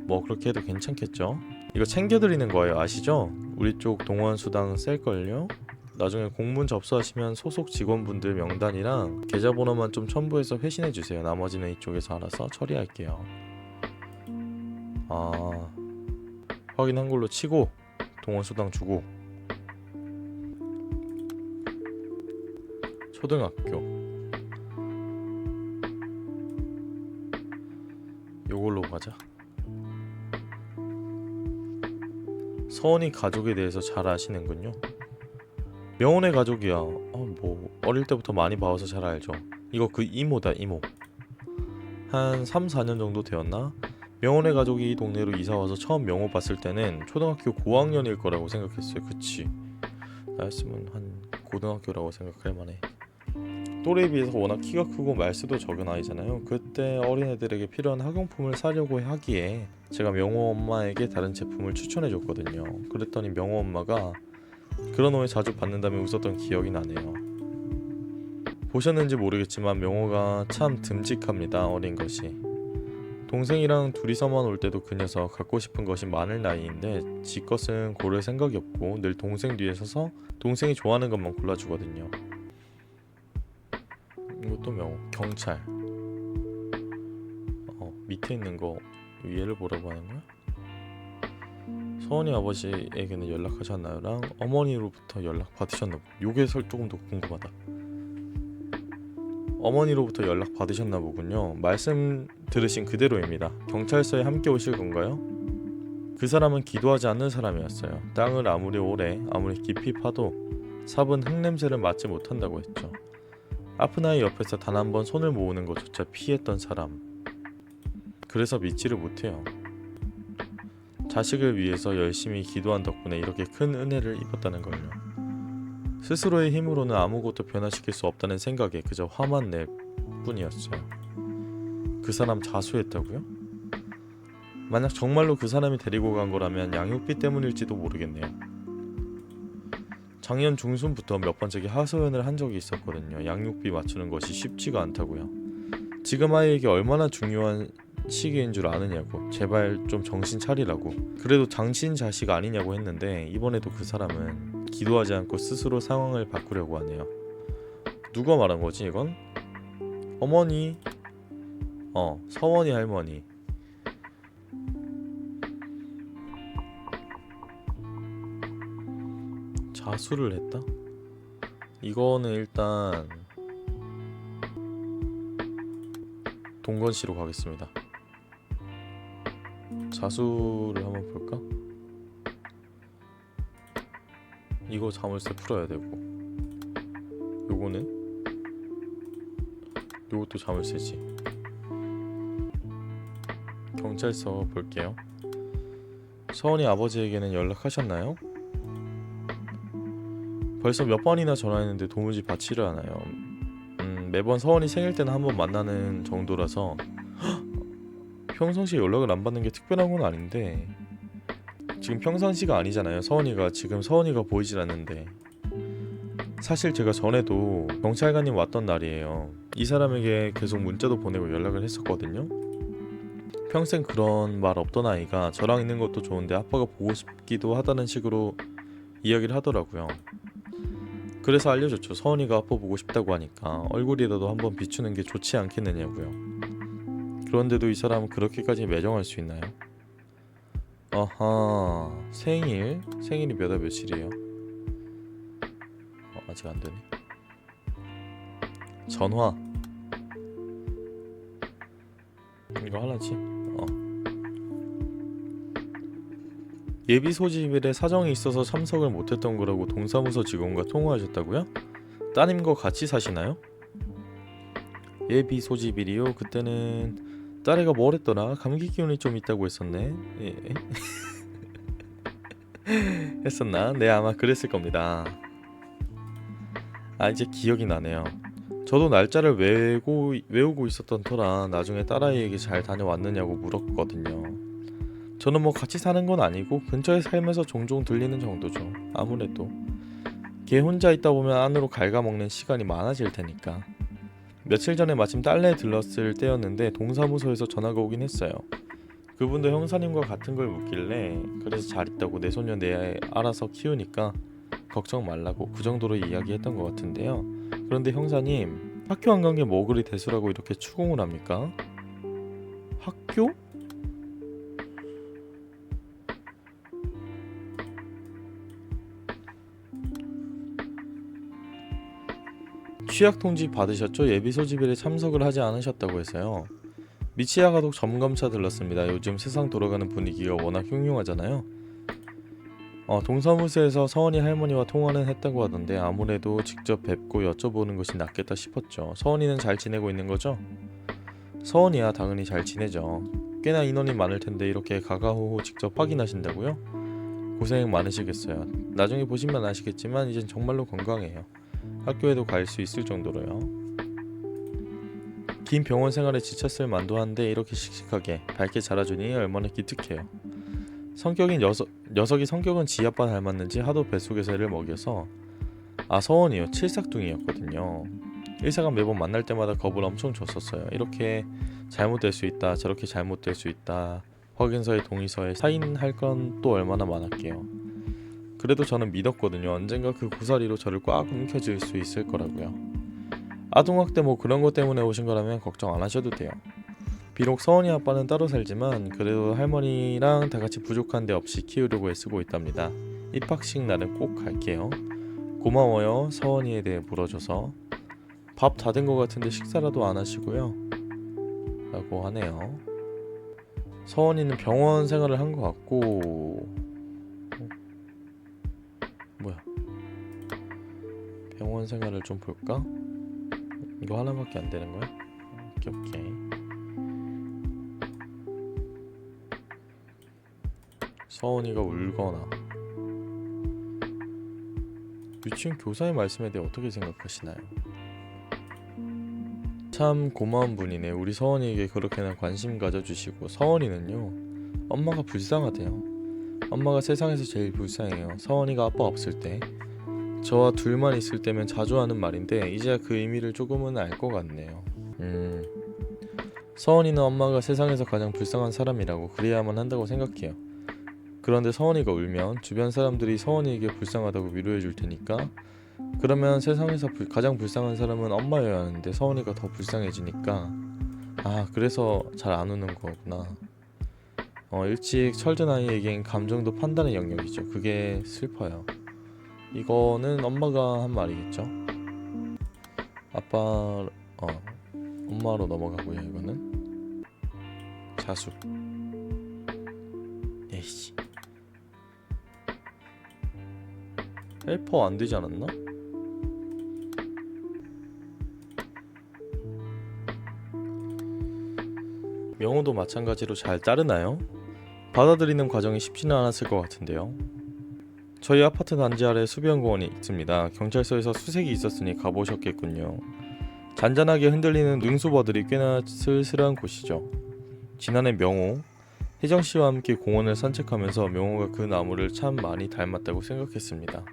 뭐 그렇게 해도 괜찮겠죠? 이거 챙겨드리는 거예요. 아시죠? 우리 쪽 동원 수당 셀걸요? 나중에 공문 접수하시면 소속 직원분들 명단이랑 계좌번호만 좀 첨부해서 회신해주세요. 나머지는 이쪽에서 알아서 처리할게요. 확인한 걸로 치고 동원 수당 주고. 초등학교 요걸로 가자. 서원이 가족에 대해서 잘 아시는군요. 명훈의 가족이야. 뭐 어릴 때부터 많이 봐와서 잘 알죠. 이거 그 이모다, 이모. 한 3-4년 정도 되었나? 명훈의 가족이 이 동네로 이사와서 처음 명호 봤을 때는 초등학교 고학년일 거라고 생각했어요. 그치? 나였으면 한 고등학교라고 생각할 만해. 또래에 비해서 워낙 키가 크고 말수도 적은 아이잖아요. 그때 어린애들에게 필요한 학용품을 사려고 하기에 제가 명호 엄마에게 다른 제품을 추천해 줬거든요. 그랬더니 명호 엄마가 그런 오해 자주 받는다며 웃었던 기억이 나네요. 보셨는지 모르겠지만 명호가 참 듬직합니다. 어린 것이. 동생이랑 둘이서만 올 때도 그 녀석 갖고 싶은 것이 많을 나이인데 지 것은 고를 생각이 없고 늘 동생 뒤에 서서 동생이 좋아하는 것만 골라주거든요. 이것도 명호. 경찰. 밑에 있는 거 얘를 뭐라고 하는 거야? 서원이 아버지에게는 연락하셨나요?랑 어머니로부터 연락 받으셨나? 요게 조금 더 궁금하다. 어머니로부터 연락 받으셨나 보군요. 말씀 들으신 그대로입니다. 경찰서에 함께 오실 건가요? 그 사람은 기도하지 않는 사람이었어요. 땅을 아무리 오래 아무리 깊이 파도 삽은 흙냄새를 맡지 못한다고 했죠. 아픈 아이 옆에서 단 한 번 손을 모으는 것조차 피했던 사람. 그래서 믿지를 못해요. 자식을 위해서 열심히 기도한 덕분에 이렇게 큰 은혜를 입었다는 걸요. 스스로의 힘으로는 아무것도 변화시킬 수 없다는 생각에 그저 화만 낼 뿐이었어요. 그 사람 자수했다고요? 만약 정말로 그 사람이 데리고 간 거라면 양육비 때문일지도 모르겠네요. 작년 중순부터 몇 번째 하소연을 한 적이 있었거든요. 양육비 맞추는 것이 쉽지가 않다고요. 지금 아이에게 얼마나 중요한 시기인 줄 아느냐고, 제발 좀 정신 차리라고, 그래도 당신 자식 아니냐고 했는데 이번에도 그 사람은 기도하지 않고 스스로 상황을 바꾸려고 하네요. 누가 말한 거지 이건? 어머니? 서원이 할머니. 자수를 했다? 이거는 일단 동건씨로 가겠습니다. 자수를 한번 볼까? 이거 자물쇠 풀어야 되고, 요거는? 요것도 자물쇠지. 경찰서 볼게요. 서원이 아버지에게는 연락하셨나요? 벌써 몇 번이나 전화했는데 도무지 받지를 않아요. 매번 서원이 생일 때는 한번 만나는 정도라서 평상시에 연락을 안 받는 게 특별한 건 아닌데 지금 평상시가 아니잖아요. 지금 서원이가 보이질 않는데, 사실 제가 전에도 경찰관님 왔던 날이에요. 이 사람에게 계속 문자도 보내고 연락을 했었거든요. 평생 그런 말 없던 아이가 저랑 있는 것도 좋은데 아빠가 보고 싶기도 하다는 식으로 이야기를 하더라고요. 그래서 알려줬죠. 서원이가 아빠 보고 싶다고 하니까 얼굴이라도 한번 비추는 게 좋지 않겠느냐고요. 그런데도 이 사람은 그렇게까지 매정할 수 있나요? 아하, 생일이 몇 월 며칠이에요? 아직 안 되네. 전화. 이거 하나지? 예비 소집일에 사정이 있어서 참석을 못했던 거라고 동사무소 직원과 통화하셨다고요? 따님과 같이 사시나요? 예비 소집일이요? 그때는 딸애가 뭘 했더라? 감기 기운이 좀 있다고 했었네. 예. 했었나? 네, 아마 그랬을 겁니다. 이제 기억이 나네요. 저도 날짜를 외우고 있었던 터라 나중에 딸아이에게 잘 다녀왔느냐고 물었거든요. 저는 뭐 같이 사는 건 아니고 근처에 살면서 종종 들리는 정도죠. 아무래도 걔 혼자 있다 보면 안으로 갉아먹는 시간이 많아질 테니까. 며칠 전에 마침 딸네 들렀을 때였는데 동사무소에서 전화가 오긴 했어요. 그분도 형사님과 같은 걸 묻길래 그래서 잘 있다고 내 소년 내 알아서 키우니까 걱정 말라고 그 정도로 이야기했던 것 같은데요. 그런데 형사님, 학교 안 간 게 뭐 그리 대수라고 이렇게 추궁을 합니까? 학교? 취약 통지 받으셨죠? 예비 소집일에 참석을 하지 않으셨다고 해서요. 미치야 가족 점검차 들렀습니다. 요즘 세상 돌아가는 분위기가 워낙 흉흉하잖아요. 동사무소에서 서원이 할머니와 통화는 했다고 하던데 아무래도 직접 뵙고 여쭤보는 것이 낫겠다 싶었죠. 서원이는 잘 지내고 있는 거죠? 서원이야 당연히 잘 지내죠. 꽤나 인원이 많을 텐데 이렇게 가가호호 직접 확인하신다고요? 고생 많으시겠어요. 나중에 보시면 아시겠지만 이젠 정말로 건강해요. 학교에도 갈 수 있을 정도로요. 긴 병원 생활에 지쳤을 만도 한데 이렇게 씩씩하게 밝게 자라주니 얼마나 기특해요. 녀석이 성격은 지 아빠 닮았는지 하도 뱃속에서 애를 먹여서 서원이요. 칠삭둥이였거든요. 의사가 매번 만날 때마다 겁을 엄청 줬었어요. 이렇게 잘못될 수 있다 저렇게 잘못될 수 있다 확인서에 동의서에 사인할 건 또 얼마나 많았게요. 그래도 저는 믿었거든요. 언젠가 그 고사리로 저를 꽉 움켜쥘 수 있을 거라고요. 아동학대 뭐 그런 것 때문에 오신 거라면 걱정 안 하셔도 돼요. 비록 서원이 아빠는 따로 살지만 그래도 할머니랑 다 같이 부족한 데 없이 키우려고 애쓰고 있답니다. 입학식 날은 꼭 갈게요. 고마워요. 서원이에 대해 물어줘서. 밥 다 된 것 같은데 식사라도 안 하시고요. 라고 하네요. 서원이는 병원 생활을 한 것 같고 뭐야 병원 생활을 좀 볼까? 이거 하나밖에 안 되는 거야? 오케이. 서원이가 울거나 유치원 교사의 말씀에 대해 어떻게 생각하시나요? 참 고마운 분이네. 우리 서원이에게 그렇게나 관심 가져주시고. 서원이는요 엄마가 불쌍하대요. 엄마가 세상에서 제일 불쌍해요. 서원이가 아빠 없을 때 저와 둘만 있을 때면 자주 하는 말인데 이제야 그 의미를 조금은 알 것 같네요. 서원이는 엄마가 세상에서 가장 불쌍한 사람이라고 그래야만 한다고 생각해요. 그런데 서원이가 울면 주변 사람들이 서원이에게 불쌍하다고 위로해 줄 테니까 그러면 세상에서 가장 불쌍한 사람은 엄마여야 하는데 서원이가 더 불쌍해지니까 그래서 잘 안 우는 거구나. 일찍 철든 아이에겐 감정도 판단의 영역이죠. 그게 슬퍼요. 이거는 엄마가 한 말이겠죠. 엄마로 넘어가고요. 이거는 자수. 에이씨. 헬퍼 안 되지 않았나? 명호도 마찬가지로 잘 따르나요? 받아들이는 과정이 쉽지는 않았을 것 같은데요. 저희 아파트 단지 아래 수변공원이 있습니다. 경찰서에서 수색이 있었으니 가보셨겠군요. 잔잔하게 흔들리는 능수버들이 꽤나 쓸쓸한 곳이죠. 지난해 명호, 혜정씨와 함께 공원을 산책하면서 명호가 그 나무를 참 많이 닮았다고 생각했습니다.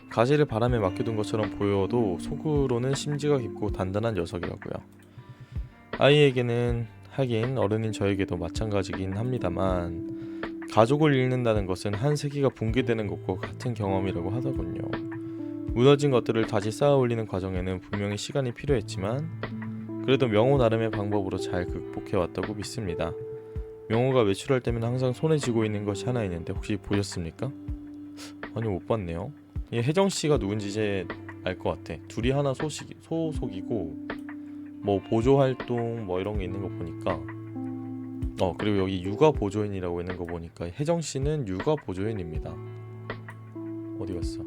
가지를 바람에 맡겨둔 것처럼 보여도 속으로는 심지가 깊고 단단한 녀석이라고요. 아이에게는 하긴 어른인 저에게도 마찬가지긴 합니다만 가족을 잃는다는 것은 한 세계가 붕괴되는 것과 같은 경험이라고 하더군요. 무너진 것들을 다시 쌓아 올리는 과정에는 분명히 시간이 필요했지만 그래도 명호 나름의 방법으로 잘 극복해왔다고 믿습니다. 명호가 외출할 때면 항상 손에 쥐고 있는 것이 하나 있는데 혹시 보셨습니까? 아니 못 봤네요. 이 혜정씨가 누군지 이제 알 것 같아. 둘이 하나 소속이고 뭐 보조활동 뭐 이런 게 있는 거 보니까 그리고 여기 육아 보조인이라고 있는 거 보니까 혜정씨는 육아 보조인입니다. 어디 갔어?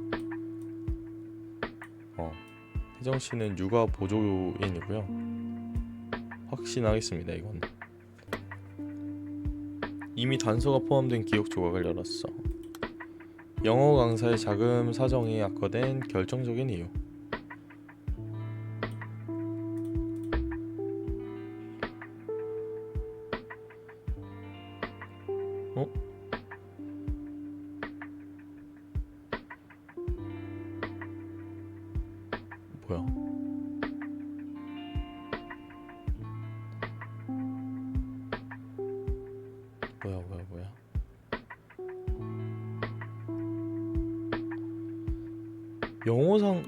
혜정씨는 육아 보조인이고요. 확신하겠습니다. 이건 이미 단서가 포함된 기억 조각을 열었어. 영어 강사의 자금 사정이 악화된 결정적인 이유. 뭐야? 뭐야?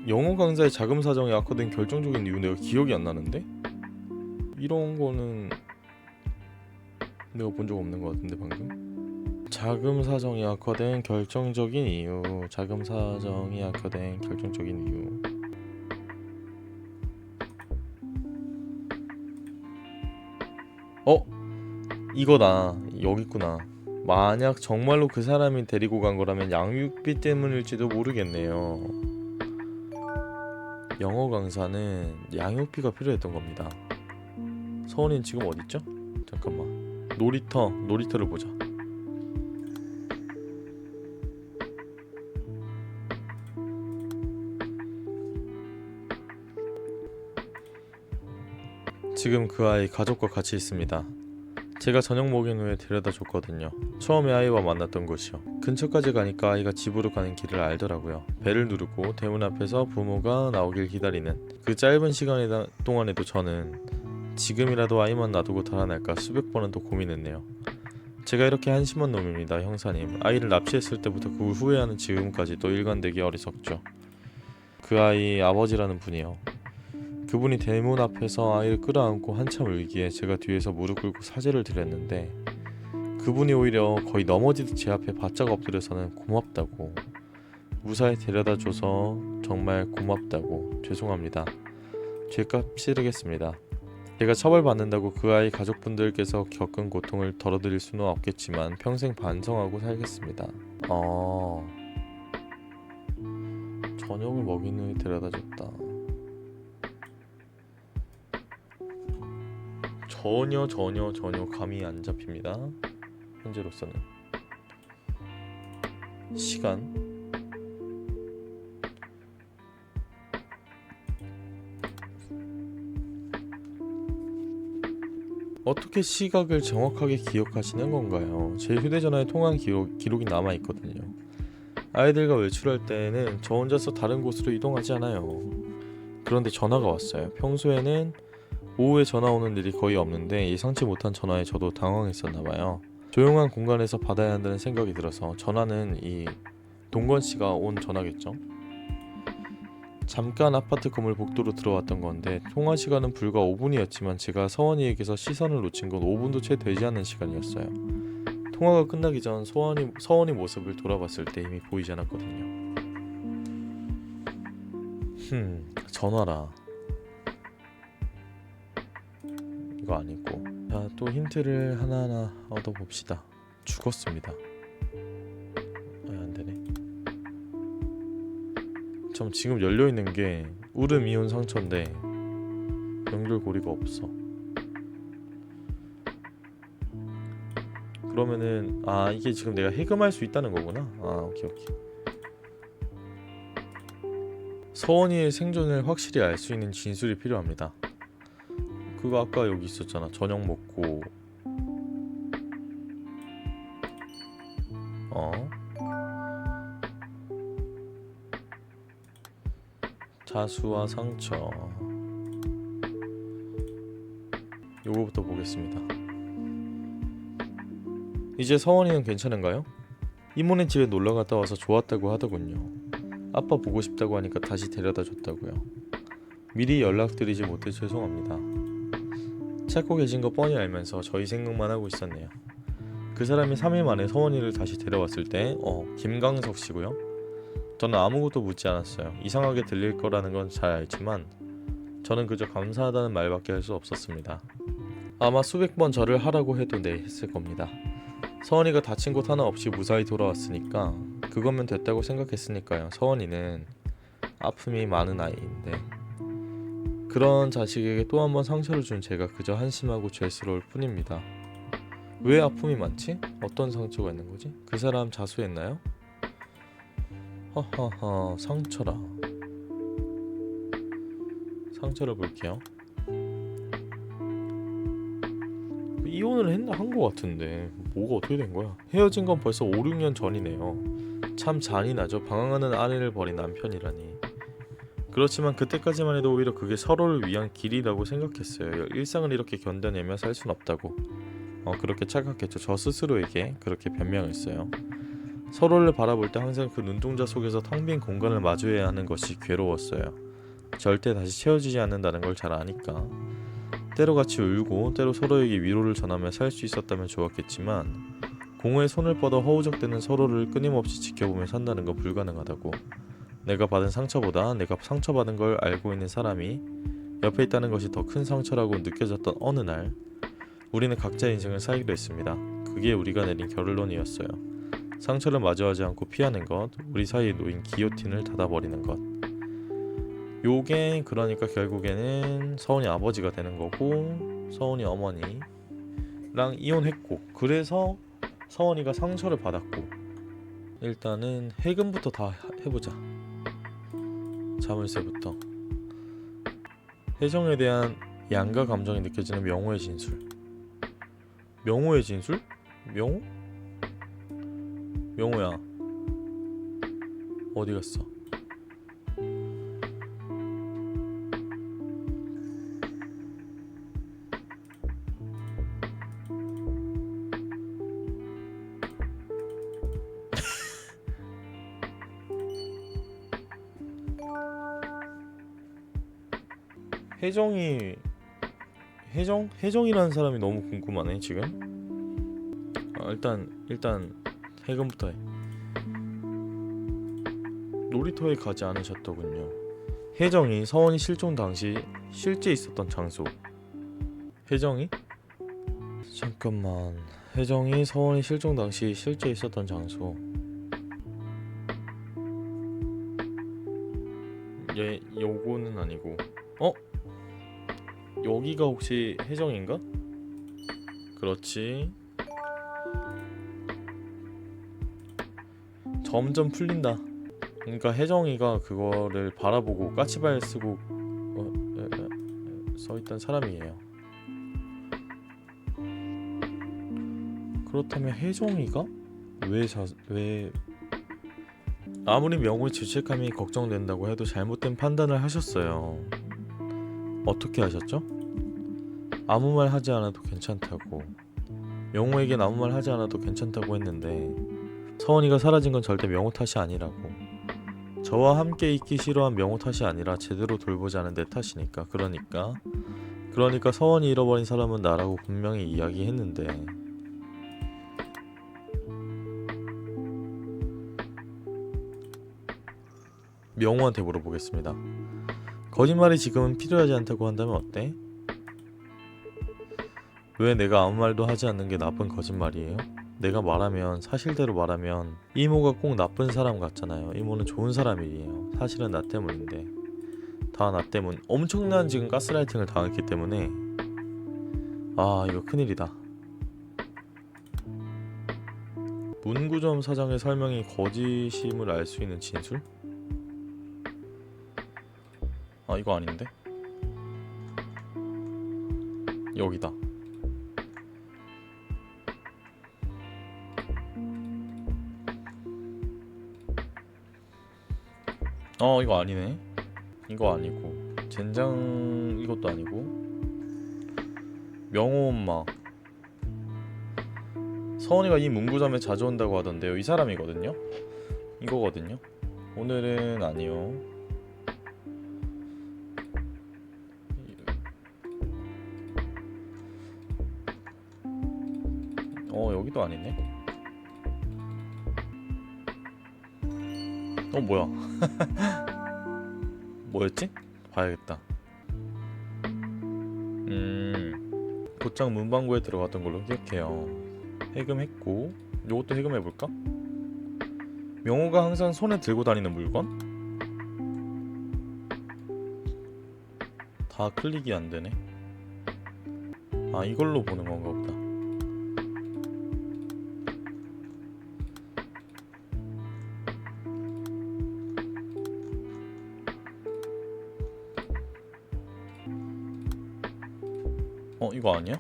영어 강사의 자금 사정이 악화된 결정적인 이유 내가 기억이 안 나는데? 이런 거는 내가 본 적 없는 것 같은데 방금? 자금 사정이 악화된 결정적인 이유. 이거다. 여기 있구나. 만약 정말로 그 사람이 데리고 간 거라면 양육비 때문일지도 모르겠네요. 영어 강사는 양육비가 필요했던 겁니다. 서원이는 지금 어딨죠? 잠깐만. 놀이터를 보자. 지금 그 아이 가족과 같이 있습니다. 제가 저녁 먹인 후에 데려다 줬거든요. 처음에 아이와 만났던 곳이요. 근처까지 가니까 아이가 집으로 가는 길을 알더라고요. 배를 누르고 대문 앞에서 부모가 나오길 기다리는 그 짧은 시간 동안에도 저는 지금이라도 아이만 놔두고 달아날까 수백 번은 더 고민했네요. 제가 이렇게 한심한 놈입니다, 형사님. 아이를 납치했을 때부터 그 후회하는 지금까지도 일관되게 어리석죠. 그 아이 아버지라는 분이요. 그분이 대문 앞에서 아이를 끌어안고 한참 울기에 제가 뒤에서 무릎 꿇고 사죄를 드렸는데 그분이 오히려 거의 넘어지듯 제 앞에 바짝 엎드려서는 고맙다고, 무사히 데려다줘서 정말 고맙다고, 죄송합니다, 죄값 치르겠습니다. 제가 처벌받는다고 그 아이 가족분들께서 겪은 고통을 덜어드릴 수는 없겠지만 평생 반성하고 살겠습니다. 저녁을 먹인 후에 데려다줬다. 전혀 감이 안 잡힙니다. 현재로서는. 시간 어떻게 시각을 정확하게 기억하시는 건가요? 제 휴대전화에 통화 기록이 남아있거든요. 아이들과 외출할 때에는 저 혼자서 다른 곳으로 이동하지 않아요. 그런데 전화가 왔어요. 평소에는 오후에 전화 오는 일이 거의 없는데 예상치 못한 전화에 저도 당황했었나봐요. 조용한 공간에서 받아야 한다는 생각이 들어서 전화는 이 동건씨가 온 전화겠죠? 잠깐 아파트 건물 복도로 들어왔던 건데 통화 시간은 불과 5분이었지만 제가 서원이에게서 시선을 놓친 건 5분도 채 되지 않는 시간이었어요. 통화가 끝나기 전 서원이 모습을 돌아봤을 때 이미 보이지 않았거든요. 전화라. 이거 아니고. 자, 또 힌트를 하나하나 얻어봅시다. 죽었습니다. 안되네. 지금 열려있는 게 울음 이온 상처인데 연결고리가 없어. 그러면은 이게 지금 내가 해금할 수 있다는 거구나. 오케이. 서원이의 생존을 확실히 알 수 있는 진술이 필요합니다. 그거 아까 여기 있었잖아. 저녁 먹고 자수와 상처. 요거부터 보겠습니다. 이제 서원이는 괜찮은가요? 이모네 집에 놀러갔다 와서 좋았다고 하더군요. 아빠 보고 싶다고 하니까 다시 데려다 줬다고요. 미리 연락드리지 못해 죄송합니다. 찾고 계신 거 뻔히 알면서 저희 생각만 하고 있었네요. 그 사람이 3일 만에 서원이를 다시 데려왔을 때 김강석 씨고요. 저는 아무것도 묻지 않았어요. 이상하게 들릴 거라는 건 잘 알지만 저는 그저 감사하다는 말밖에 할 수 없었습니다. 아마 수백 번 절을 하라고 해도 네 했을 겁니다. 서원이가 다친 곳 하나 없이 무사히 돌아왔으니까 그거면 됐다고 생각했으니까요. 서원이는 아픔이 많은 아이인데 그런 자식에게 또 한 번 상처를 준 제가 그저 한심하고 죄스러울 뿐입니다. 왜 아픔이 많지? 어떤 상처가 있는 거지? 그 사람 자수했나요? 하하하, 상처라. 상처를 볼게요. 이혼을 한 거 같은데 뭐가 어떻게 된 거야? 헤어진 건 벌써 5, 6년 전이네요. 참 잔인하죠. 방황하는 아내를 버린 남편이라니. 그렇지만 그때까지만 해도 오히려 그게 서로를 위한 길이라고 생각했어요. 일상을 이렇게 견뎌내며 살 순 없다고. 그렇게 착각했죠. 저 스스로에게 그렇게 변명했어요. 서로를 바라볼 때 항상 그 눈동자 속에서 텅 빈 공간을 마주해야 하는 것이 괴로웠어요. 절대 다시 채워지지 않는다는 걸 잘 아니까. 때로 같이 울고 때로 서로에게 위로를 전하며 살 수 있었다면 좋았겠지만 공허에 손을 뻗어 허우적대는 서로를 끊임없이 지켜보며 산다는 건 불가능하다고. 내가 받은 상처보다 내가 상처받은 걸 알고 있는 사람이 옆에 있다는 것이 더 큰 상처라고 느껴졌던 어느 날 우리는 각자의 인생을 살기로 했습니다. 그게 우리가 내린 결론이었어요. 상처를 마주하지 않고 피하는 것, 우리 사이에 놓인 기요틴을 닫아버리는 것. 요게 그러니까 결국에는 서원이 아버지가 되는 거고 서원이 어머니랑 이혼했고 그래서 서원이가 상처를 받았고 일단은 해금부터 다 해보자. 자물쇠부터 혜정에 대한 양가 감정이 느껴지는 명호의 진술. 명호의 진술? 명호? 명호야 어디 갔어? 혜정이라는 사람이 너무 궁금하네 지금. 일단 해금부터 해. 놀이터에 가지 않으셨더군요. 혜정이 서원이 실종 당시 실제 있었던 장소. 혜정이? 잠깐만. 혜정이 서원이 실종 당시 실제 있었던 장소. 요거는 아니고. 여기가 혹시 혜정인가? 그렇지. 점점 풀린다. 그러니까 혜정이가 그거를 바라보고 까치발 쓰고 써있던 사람이에요. 그렇다면 혜정이가 왜 아무리 명호의 죄책감이 걱정된다고 해도 잘못된 판단을 하셨어요. 어떻게 하셨죠? 아무 말 하지 않아도 괜찮다고. 명호에겐 아무 말 하지 않아도 괜찮다고 했는데 서원이가 사라진 건 절대 명호 탓이 아니라고. 저와 함께 있기 싫어한 명호 탓이 아니라 제대로 돌보지 않은 내 탓이니까. 그러니까 서원이 잃어버린 사람은 나라고 분명히 이야기했는데 명호한테 물어보겠습니다. 거짓말이 지금은 필요하지 않다고 한다면 어때? 왜 내가 아무 말도 하지 않는 게 나쁜 거짓말이에요? 내가 말하면 사실대로 말하면 이모가 꼭 나쁜 사람 같잖아요. 이모는 좋은 사람이에요. 사실은 나 때문인데 다 나 때문. 엄청난 지금 가스라이팅을 당했기 때문에 이거 큰일이다. 문구점 사장의 설명이 거짓임을 알 수 있는 진술? 이거 아닌데? 여기다. 이거 아니네. 이거 아니고 젠장 이것도 아니고 명호 엄마. 서원이가 이 문구점에 자주 온다고 하던데요. 이 사람이거든요. 이거거든요. 오늘은 아니요. 여기도 아니네. 뭐야? 뭐였지? 봐야겠다. 곧장 문방구에 들어갔던 걸로 기억해요. 해금했고 요것도 해금해볼까? 명호가 항상 손에 들고 다니는 물건? 다 클릭이 안되네. 이걸로 보는 건가 보다. 이거 아니야?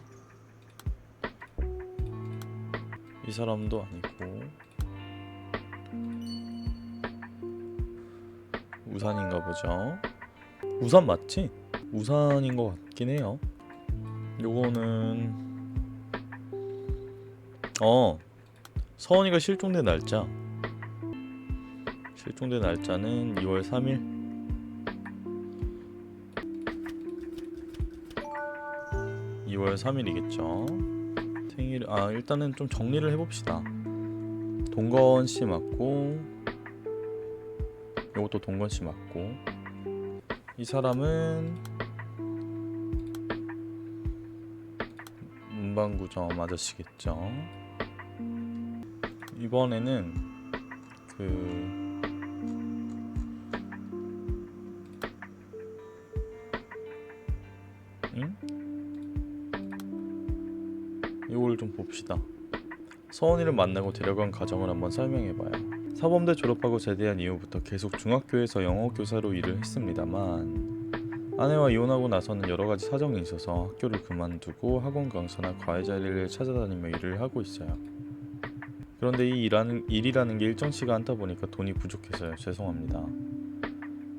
이 사람도 아니고 우산인가 보죠. 우산 맞지? 우산인 것 같긴 해요. 요거는 서원이가 실종된 날짜. 실종된 날짜는 2월 3일. 2월 3일이겠죠. 생일. 일단은 좀 정리를 해봅시다. 동건씨 맞고 요것도 동건씨 맞고 이 사람은 문방구점 아저씨겠죠. 이번에는 이걸 좀 봅시다. 서원이를 만나고 데려간 과정을 한번 설명해봐요. 사범대 졸업하고 제대한 이후부터 계속 중학교에서 영어 교사로 일을 했습니다만 아내와 이혼하고 나서는 여러 가지 사정이 있어서 학교를 그만두고 학원 강사나 과외 자리를 찾아다니며 일을 하고 있어요. 그런데 이 일이라는 게 일정 시간 하다 보니까 돈이 부족해서요. 죄송합니다.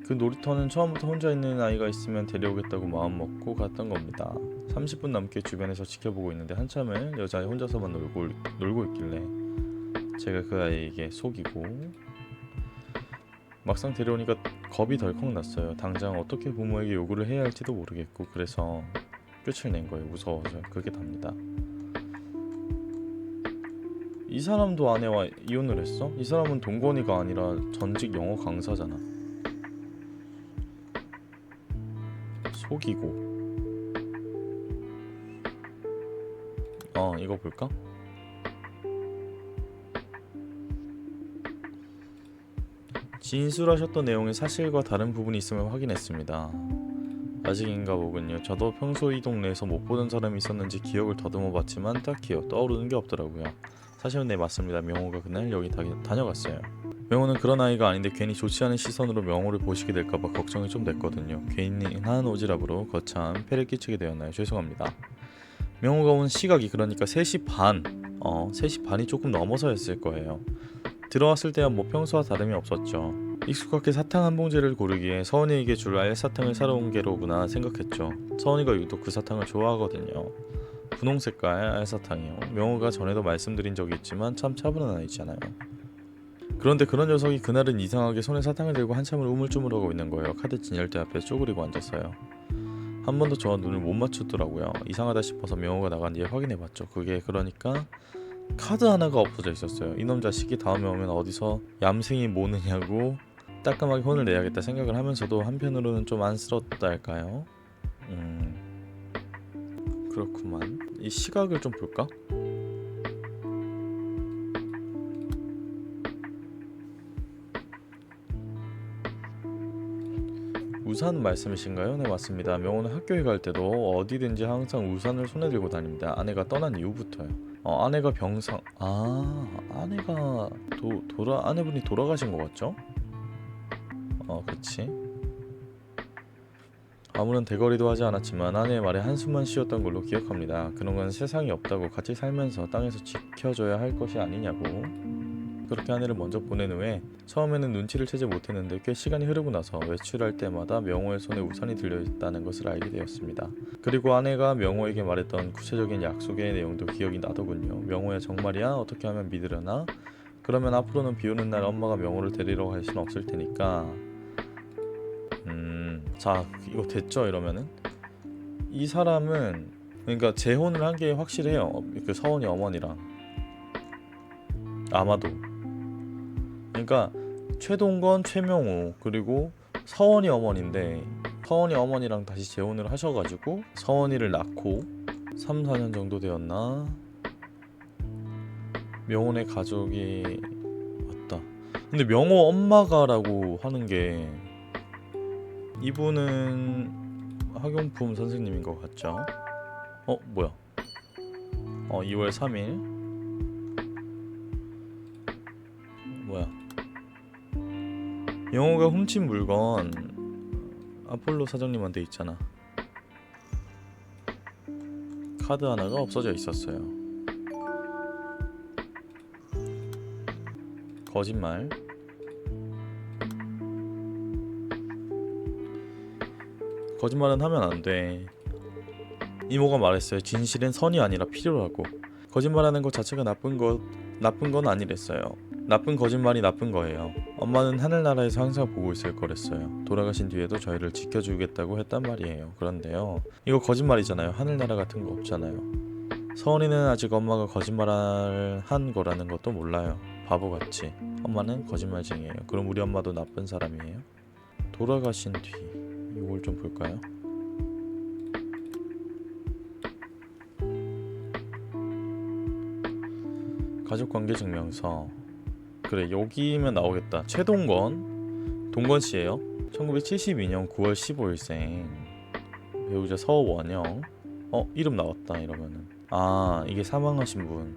그 놀이터는 처음부터 혼자 있는 아이가 있으면 데려오겠다고 마음먹고 갔던 겁니다. 30분 넘게 주변에서 지켜보고 있는데 한참을 여자애 혼자서만 놀고 있길래 제가 그 아이에게 속이고 막상 데려오니까 겁이 덜컥 났어요. 당장 어떻게 부모에게 요구를 해야 할지도 모르겠고 그래서 끝을 낸 거예요. 무서워서. 그게 답니다. 이 사람도 아내와 이혼을 했어? 이 사람은 동건이가 아니라 전직 영어 강사잖아. 속이고. 이거 볼까? 진술하셨던 내용의 사실과 다른 부분이 있음을 확인했습니다. 아직인가 보군요. 저도 평소 이 동네에서 못 보던 사람이 있었는지 기억을 더듬어 봤지만 딱히요 떠오르는 게 없더라고요. 사실은 네, 맞습니다. 명호가 그날 여기 다녀갔어요. 명호는 그런 아이가 아닌데 괜히 좋지 않은 시선으로 명호를 보시게 될까봐 걱정이 좀 됐거든요. 괜한 오지랖으로 거참 폐를 끼치게 되었나요? 죄송합니다. 명호가 온 시각이 그러니까 3시 반 3시 반이 조금 넘어서였을 거예요. 들어왔을 때야 뭐 평소와 다름이 없었죠. 익숙하게 사탕 한 봉지를 고르기에 서원이에게 줄 알사탕을 사러 온 게로구나 생각했죠. 서원이가 유독 그 사탕을 좋아하거든요. 분홍 색깔 알사탕이요. 명호가 전에도 말씀드린 적이 있지만 참 차분한 아이잖아요. 그런데 그런 녀석이 그날은 이상하게 손에 사탕을 들고 한참을 우물쭈물하고 있는 거예요. 카드 진열대 앞에 쪼그리고 앉았어요. 한 번도 저와 눈을 못 맞추더라고요. 이상하다 싶어서 명호가 나간 뒤에 확인해봤죠. 그게 그러니까 카드 하나가 없어져 있었어요. 이놈 자식이 다음에 오면 어디서 얌생이 모느냐고 따끔하게 혼을 내야겠다 생각을 하면서도 한편으로는 좀 안쓰럽다 할까요? 그렇구만. 이 시각을 좀 볼까? 우산 말씀이신가요? 네, 맞습니다. 명호는 학교에 갈 때도 어디든지 항상 우산을 손에 들고 다닙니다. 아내가 떠난 이후부터요. 아내가 병상... 아내가 아내분이 돌아가신 것 같죠? 그치. 아무런 대거리도 하지 않았지만 아내의 말에 한숨만 쉬었던 걸로 기억합니다. 그런 건 세상이 없다고 같이 살면서 땅에서 지켜줘야 할 것이 아니냐고. 그렇게 아내를 먼저 보낸 후에 처음에는 눈치를 채지 못했는데 꽤 시간이 흐르고 나서 외출할 때마다 명호의 손에 우산이 들려있다는 것을 알게 되었습니다. 그리고 아내가 명호에게 말했던 구체적인 약속의 내용도 기억이 나더군요. 명호야 정말이야? 어떻게 하면 믿으려나? 그러면 앞으로는 비오는 날 엄마가 명호를 데리러 갈 수는 없을 테니까. 자, 이거 됐죠? 이러면은 이 사람은 그러니까 재혼을 한 게 확실해요. 그 서원이 어머니랑 아마도. 그러니까 최동건, 최명호 그리고 서원이 어머니인데 서원이 어머니랑 다시 재혼을 하셔가지고 서원이를 낳고 3, 4년 정도 되었나? 명호네 가족이 맞다. 근데 명호 엄마가라고 하는 게 이분은 학용품 선생님인 것 같죠? 뭐야? 2월 3일 뭐야? 영호가 훔친 물건 아폴로 사장님한테 있잖아. 카드 하나가 없어져 있었어요. 거짓말. 거짓말은 하면 안 돼. 이모가 말했어요. 진실은 선이 아니라 필요라고. 거짓말하는 것 자체가 나쁜 건 아니랬어요. 나쁜 거짓말이 나쁜 거예요. 엄마는 하늘나라에서 항상 보고 있을 거랬어요. 돌아가신 뒤에도 저희를 지켜주겠다고 했단 말이에요. 그런데요, 이거 거짓말이잖아요. 하늘나라 같은 거 없잖아요. 서원이는 아직 엄마가 거짓말을 한 거라는 것도 몰라요. 바보같이. 엄마는 거짓말쟁이에요. 그럼 우리 엄마도 나쁜 사람이에요? 돌아가신 뒤 이걸 좀 볼까요? 가족관계 증명서. 그래, 여기면 나오겠다. 최동건 동건씨예요. 1972년 9월 15일생. 배우자 서원영. 이름 나왔다. 이러면은 이게 사망하신 분.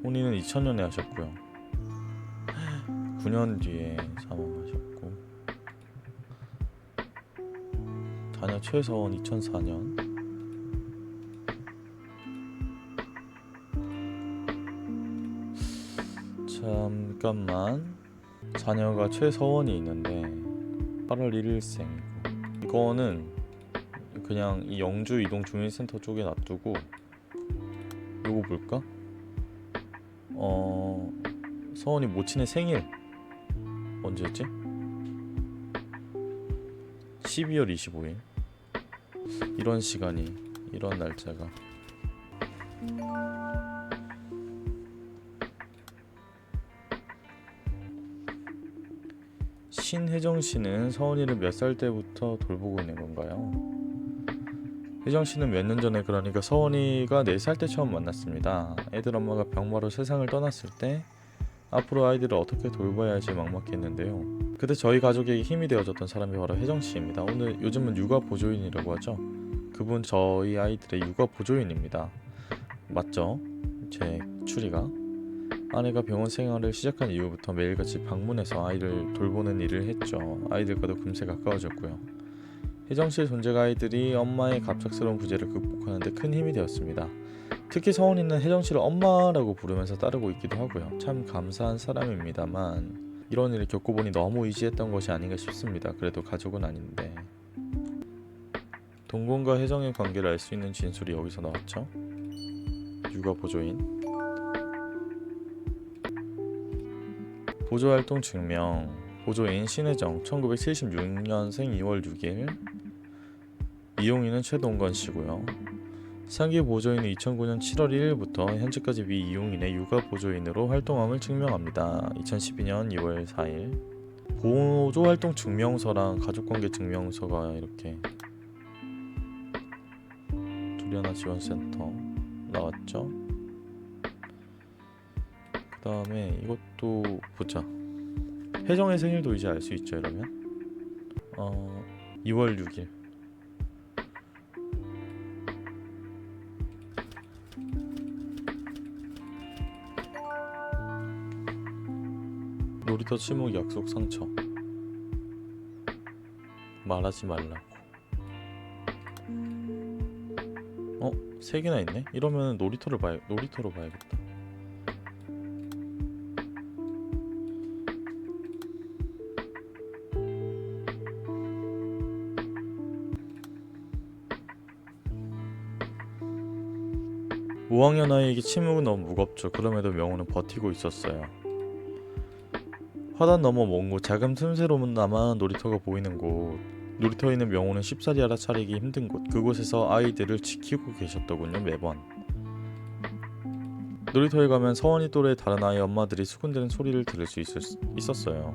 혼인은 2000년에 하셨고요. 9년 뒤에 사망하셨고. 자녀 최서원 2004년. 잠깐만. 자녀가 최서원이 있는데 8월 1일생이고, 이거는 그냥 이 영주 이동주민센터 쪽에 놔두고, 요거 볼까? 서원이 모친의 생일 언제였지? 12월 25일. 이런 시간이, 이런 날짜가. 신혜정 씨는 서원이를 몇 살 때부터 돌보고 있는 건가요? 혜정 씨는 몇 년 전에, 그러니까 서원이가 4살 때 처음 만났습니다. 애들 엄마가 병마로 세상을 떠났을 때 앞으로 아이들을 어떻게 돌봐야 할지 막막했는데요. 그때 저희 가족에게 힘이 되어줬던 사람이 바로 혜정 씨입니다. 오늘 요즘은 육아 보조인이라고 하죠. 그분 저희 아이들의 육아 보조인입니다. 맞죠? 제 추리가. 아내가 병원 생활을 시작한 이후부터 매일같이 방문해서 아이를 돌보는 일을 했죠. 아이들과도 금세 가까워졌고요. 혜정씨의 존재가 아이들이 엄마의 갑작스러운 부재를 극복하는 데 큰 힘이 되었습니다. 특히 서원이는 혜정씨를 엄마라고 부르면서 따르고 있기도 하고요. 참 감사한 사람입니다만 이런 일을 겪어보니 너무 의지했던 것이 아닌가 싶습니다. 그래도 가족은 아닌데. 동건과 혜정의 관계를 알 수 있는 진술이 여기서 나왔죠. 육아 보조인. 보조활동 증명. 보조인 신혜정 1976년생 2월 6일. 이용인은 최동건씨고요. 상기 보조인은 2009년 7월 1일부터 현재까지 미 이용인의 육아 보조인으로 활동함을 증명합니다. 2012년 2월 4일. 보조활동 증명서랑 가족관계 증명서가 이렇게 두려나 지원센터 나왔죠. 그 다음에 이것도 보자. 혜정의 생일도 이제 알 수 있죠. 이러면 2월 6일. 놀이터 침묵 약속 상처. 말하지 말라고. 3개나 있네? 이러면 놀이터로 봐야겠다. (5학년) 아이에게 침묵은 너무 무겁죠. 그럼에도 명호는 버티고 있었어요. 화단 너머 먼 곳, 작은 틈새로나마 놀이터가 보이는 곳. 놀이터에 있는 명호는 쉽사리 알아차리기 힘든 곳, 그곳에서 아이들을 지키고 계셨더군요. 매번 놀이터에 가면 서원이 또래의 다른 아이 엄마들이 수군대는 소리를 들을 수 있었어요.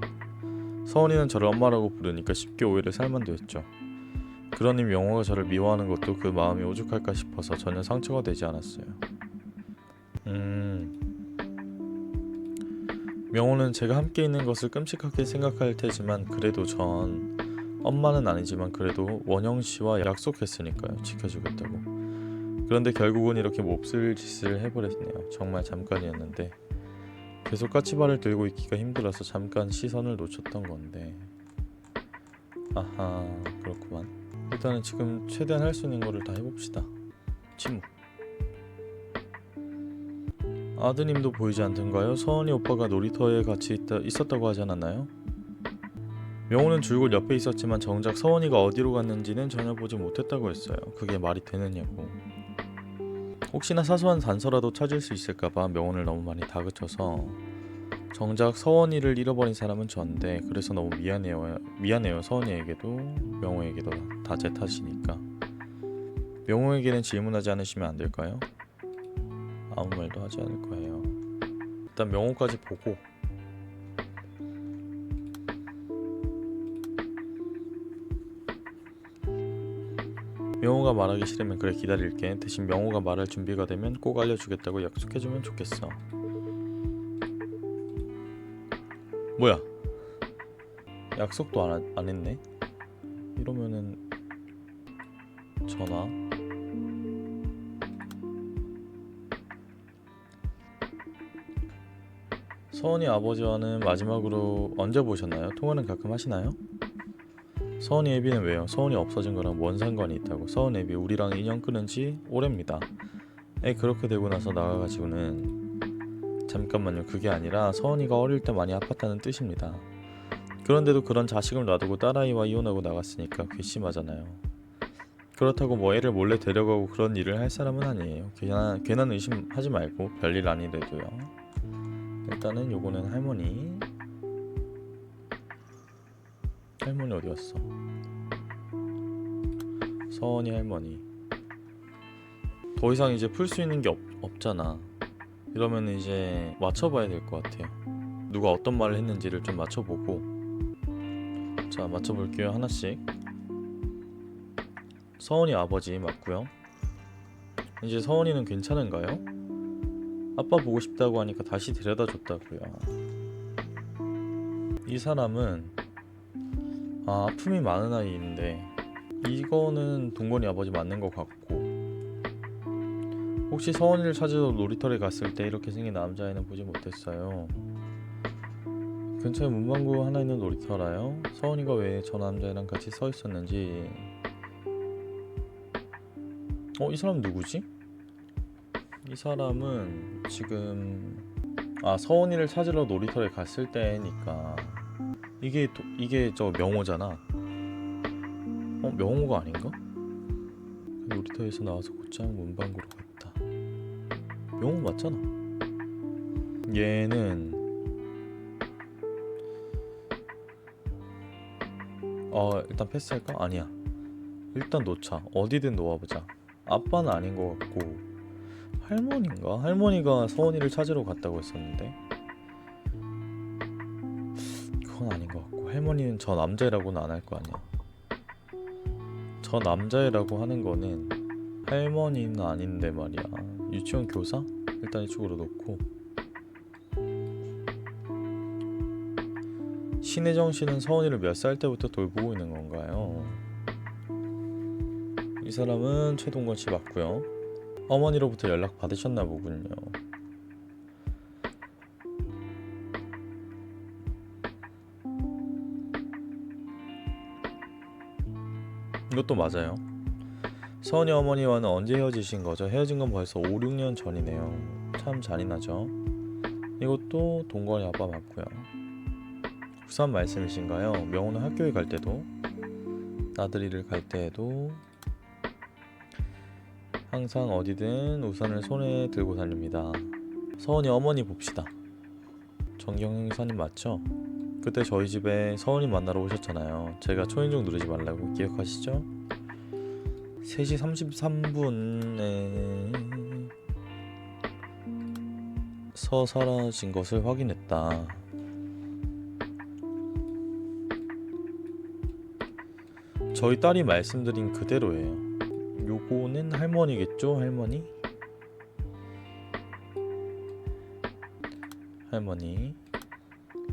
서원이는 저를 엄마라고 부르니까 쉽게 오해를 살만도 했죠. 그러니 명호가 저를 미워하는 것도 그 마음이 오죽할까 싶어서 전혀 상처가 되지 않았어요. 명호는 제가 함께 있는 것을 끔찍하게 생각할 테지만 그래도 전 엄마는 아니지만 그래도 원영씨와 약속했으니까요. 지켜주겠다고. 그런데 결국은 이렇게 몹쓸 짓을 해버렸네요. 정말 잠깐이었는데 계속 까치발을 들고 있기가 힘들어서 잠깐 시선을 놓쳤던 건데. 아하, 그렇구만. 일단은 지금 최대한 할 수 있는 거를 다 해봅시다. 침묵. 아드님도 보이지 않던가요? 서원이 오빠가 놀이터에 같이 있었다고 하지 않았나요? 명호는 줄곧 옆에 있었지만 정작 서원이가 어디로 갔는지는 전혀 보지 못했다고 했어요. 그게 말이 되느냐고. 혹시나 사소한 단서라도 찾을 수 있을까봐 명호를 너무 많이 다그쳐서 정작 서원이를 잃어버린 사람은 전데, 그래서 너무 미안해요. 서원이에게도 명호에게도 다 제 탓이니까. 명호에게는 질문하지 않으시면 안 될까요? 아무 말도 하지 않을 거예요. 일단 명호까지 보고 명호가 말하기 싫으면 그래 기다릴게. 대신 명호가 말할 준비가 되면 꼭 알려주겠다고 약속해주면 좋겠어. 뭐야? 약속도 안 했네? 이러면은 전화. 서원이 아버지와는 마지막으로 언제 보셨나요? 통화는 가끔 하시나요? 서원이 애비는 왜요? 서원이 없어진 거랑 뭔 상관이 있다고. 서원 애비 우리랑 인연 끊은 지 오래입니다. 그렇게 되고 나서 나가가지고는 잠깐만요. 그게 아니라 서원이가 어릴 때 많이 아팠다는 뜻입니다. 그런데도 그런 자식을 놔두고 딸아이와 이혼하고 나갔으니까 괘씸하잖아요. 그렇다고 뭐 애를 몰래 데려가고 그런 일을 할 사람은 아니에요. 괜한 의심하지 말고 별일 아니래도요. 일단은 요거는 할머니 어디 갔어? 서원이 할머니. 더 이상 이제 풀 수 있는 게 없잖아. 이러면 이제 맞춰봐야 될 것 같아요. 누가 어떤 말을 했는지를 좀 맞춰보고. 자, 맞춰볼게요. 하나씩. 서원이 아버지 맞고요. 이제 서원이는 괜찮은가요? 아빠 보고 싶다고 하니까 다시 데려다 줬다고요. 이 사람은 아픔이 많은 아이인데 이거는 동건이 아버지 맞는 것 같고, 혹시 서원이를 찾으러 놀이터에 갔을 때 이렇게 생긴 남자애는 보지 못했어요. 근처에 문방구 하나 있는 놀이터라요. 서원이가 왜 저 남자애랑 같이 서 있었는지. 이 사람 누구지? 이 사람은 지금 서원이를 찾으러 놀이터에 갔을 때니까 이게 저 명호잖아. 명호가 아닌가? 놀이터에서 나와서 곧장 문방구로 갔다. 명호 맞잖아. 얘는 일단 패스할까? 아니야. 일단 놓자. 어디든 놓아보자. 아빠는 아닌 것 같고 할머니인가? 할머니가 서원이를 찾으러 갔다고 했었는데 그건 아닌 것 같고, 할머니는 저 남자애라고는 안 할 거 아니야. 저 남자애라고 하는 거는 할머니는 아닌데 말이야. 유치원 교사? 일단 이쪽으로 놓고, 신혜정 씨는 서원이를 몇 살 때부터 돌보고 있는 건가요? 이 사람은 최동건 씨 맞고요. 어머니로부터 연락 받으셨나 보군요. 이것도 맞아요. 서원이 어머니와는 언제 헤어지신 거죠? 헤어진 건 벌써 5, 6년 전이네요. 참 잔인하죠. 이것도 동건이 아빠 맞고요. 우산 말씀이신가요? 명호는 학교에 갈 때도, 나들이를 갈 때에도 항상 어디든 우산을 손에 들고 다닙니다. 서원이 어머니 봅시다. 정경영 형사님 맞죠? 그때 저희 집에 서원이 만나러 오셨잖아요. 제가 초인종 누르지 말라고 기억하시죠? 3시 33분에 사라진 것을 확인했다. 저희 딸이 말씀드린 그대로예요. 요거는 할머니겠죠? 할머니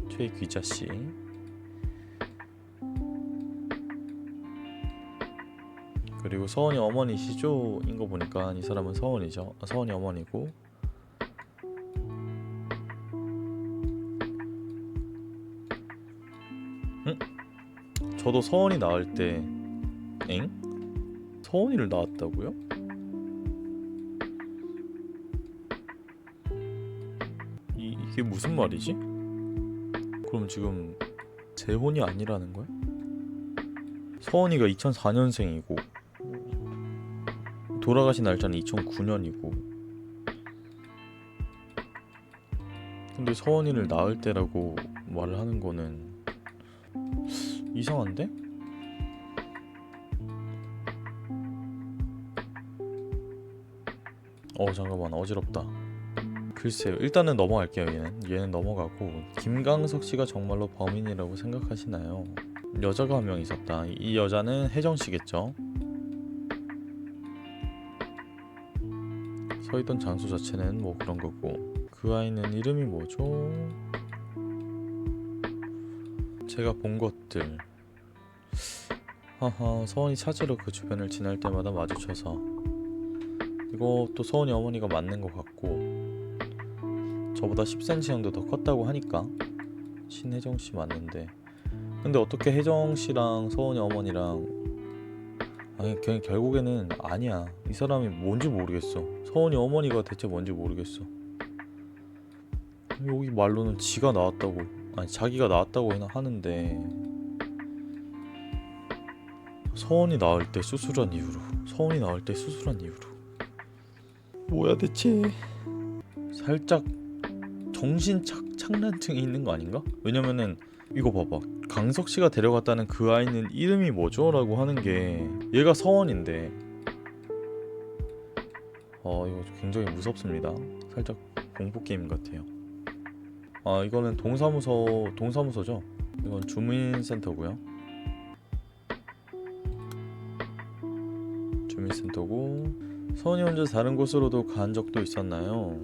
최귀자씨. 그리고 서원이 어머니시죠? 인거 보니까 이 사람은 서원이죠. 서원이 어머니고, 저도 서원이 낳을 때 서원이를 낳았다고요? 이게 무슨 말이지? 그럼 지금 재혼이 아니라는 거야? 서원이가 2004년생이고 돌아가신 날짜는 2009년이고, 근데 서원이를 낳을 때라고 말을 하는 거는 이상한데? 잠깐만, 어지럽다. 글쎄요, 일단은 넘어갈게요. 얘는 넘어가고, 김강석 씨가 정말로 범인이라고 생각하시나요? 여자가 한 명 있었다. 이 여자는 혜정 씨겠죠? 서 있던 장소 자체는 뭐 그런 거고, 그 아이는 이름이 뭐죠? 제가 본 것들. 서원이 찾으러 그 주변을 지날 때마다 마주쳐서, 이것도 서원이 어머니가 맞는 것 같고, 저보다 10cm 정도 더 컸다고 하니까 신혜정 씨 맞는데, 근데 어떻게 혜정씨랑 서원이 어머니랑 아니 결국에는 아니야. 이 사람이 뭔지 모르겠어. 서원이 어머니가 대체 뭔지 모르겠어. 여기 말로는 지가 나왔다고, 아니 자기가 나왔다고 하는데 서원이 나올 때 수술한 이유로, 서원이 나올 때 수술한 이유로 뭐야 대체. 살짝 정신 착란증이 있는 거 아닌가? 왜냐면은 이거 봐봐, 강석씨가 데려갔다는 그 아이는 이름이 뭐죠? 라고 하는 게 얘가 서원인데 이거 굉장히 무섭습니다. 살짝 공포게임 같아요. 이거는 동사무소죠? 이건 주민센터고요. 주민센터고, 서원이 혼자 다른 곳으로도 간 적도 있었나요?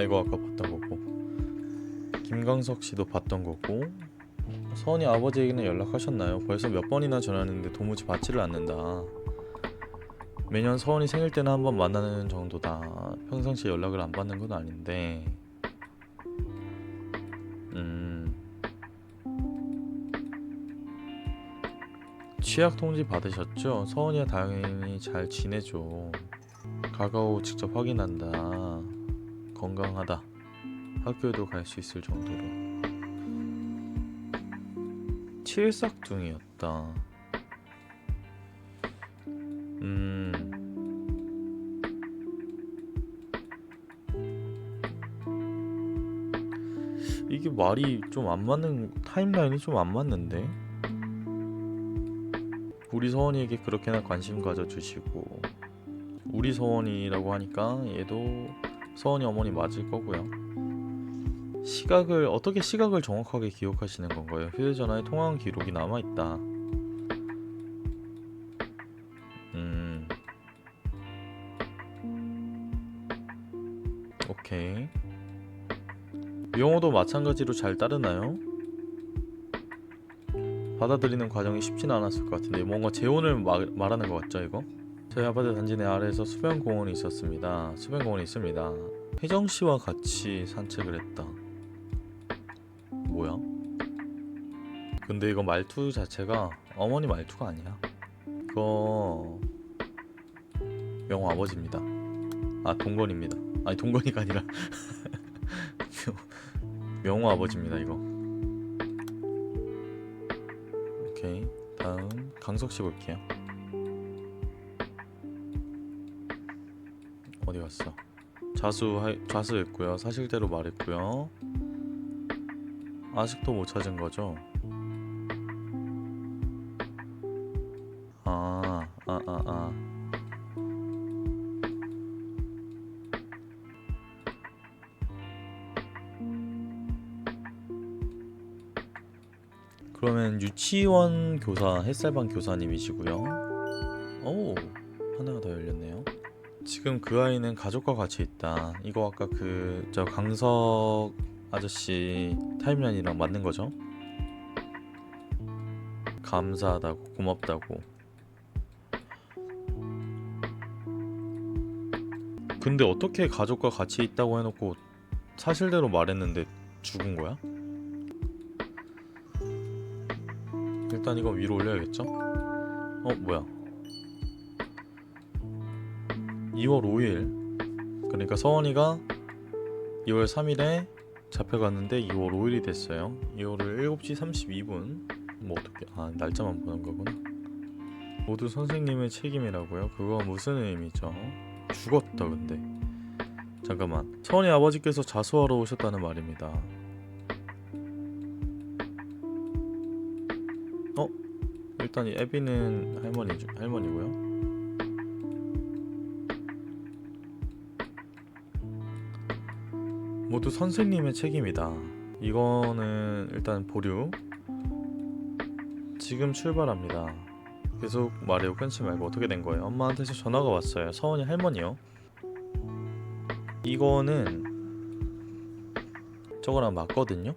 이거 아까 봤던 거고, 김강석 씨도 봤던 거고, 서원이 아버지에게는 연락하셨나요? 벌써 몇 번이나 전화했는데 도무지 받지를 않는다. 매년 서원이 생일 때는 한번 만나는 정도다. 평상시에 연락을 안 받는 건 아닌데. 취약 통지 받으셨죠? 서원이야 당연히 잘 지내죠. 가가오 직접 확인한다. 건강하다. 학교에도 갈 수 있을 정도로. 칠삭둥이였다. 이게 말이 좀 안 맞는, 타임라인이 좀 안 맞는데. 우리 서원이에게 그렇게나 관심 가져주시고, 우리 서원이라고 하니까 얘도 서원이 어머니 맞을 거고요. 어떻게 시각을 정확하게 기억하시는 건가요? 휴대전화에 통화한 기록이 남아있다. 오케이. 영어도 마찬가지로 잘 따르나요? 받아들이는 과정이 쉽지는 않았을 것 같은데, 뭔가 재혼을 말하는 것 같죠 이거? 저희 아파트 단지 내 아래에서 수변공원이 있었습니다. 수변공원이 있습니다. 혜정씨와 같이 산책을 했다. 뭐야? 근데 이거 말투 자체가 어머니 말투가 아니야. 이거 명호 아버지입니다. 동건입니다. 아니 동건이가 아니라 명호 아버지입니다 이거. 오케이, 다음 강석씨 볼게요. 어디 갔어? 자수했고요. 사실대로 말했고요. 아직도 못 찾은 거죠? 그러면 유치원 교사, 햇살반 교사님이시고요. 오, 하나가 더 열렸네요. 지금 그 아이는 가족과 같이 있다. 이거 아까 저 강석 아저씨 타임라인이랑 맞는 거죠? 감사하다고, 고맙다고. 근데 어떻게 가족과 같이 있다고 해놓고 사실대로 말했는데 죽은 거야? 일단 이거 위로 올려야겠죠? 뭐야? 2월 5일. 그러니까 서원이가 2월 3일에 잡혀갔는데 2월 5일이 됐어요. 2월을 7시 32분. 뭐 어떻게? 날짜만 보는 거구나. 모두 선생님의 책임이라고요? 그거 무슨 의미죠? 죽었다 근데. 잠깐만. 서원이 아버지께서 자수하러 오셨다는 말입니다. 일단 이 애비는 할머니고요. 모두 선생님의 책임이다. 이거는 일단 보류. 지금 출발합니다. 계속 말해요. 끊지 말고. 어떻게 된 거예요? 엄마한테서 전화가 왔어요. 서원이 할머니요. 이거는 저거랑 맞거든요.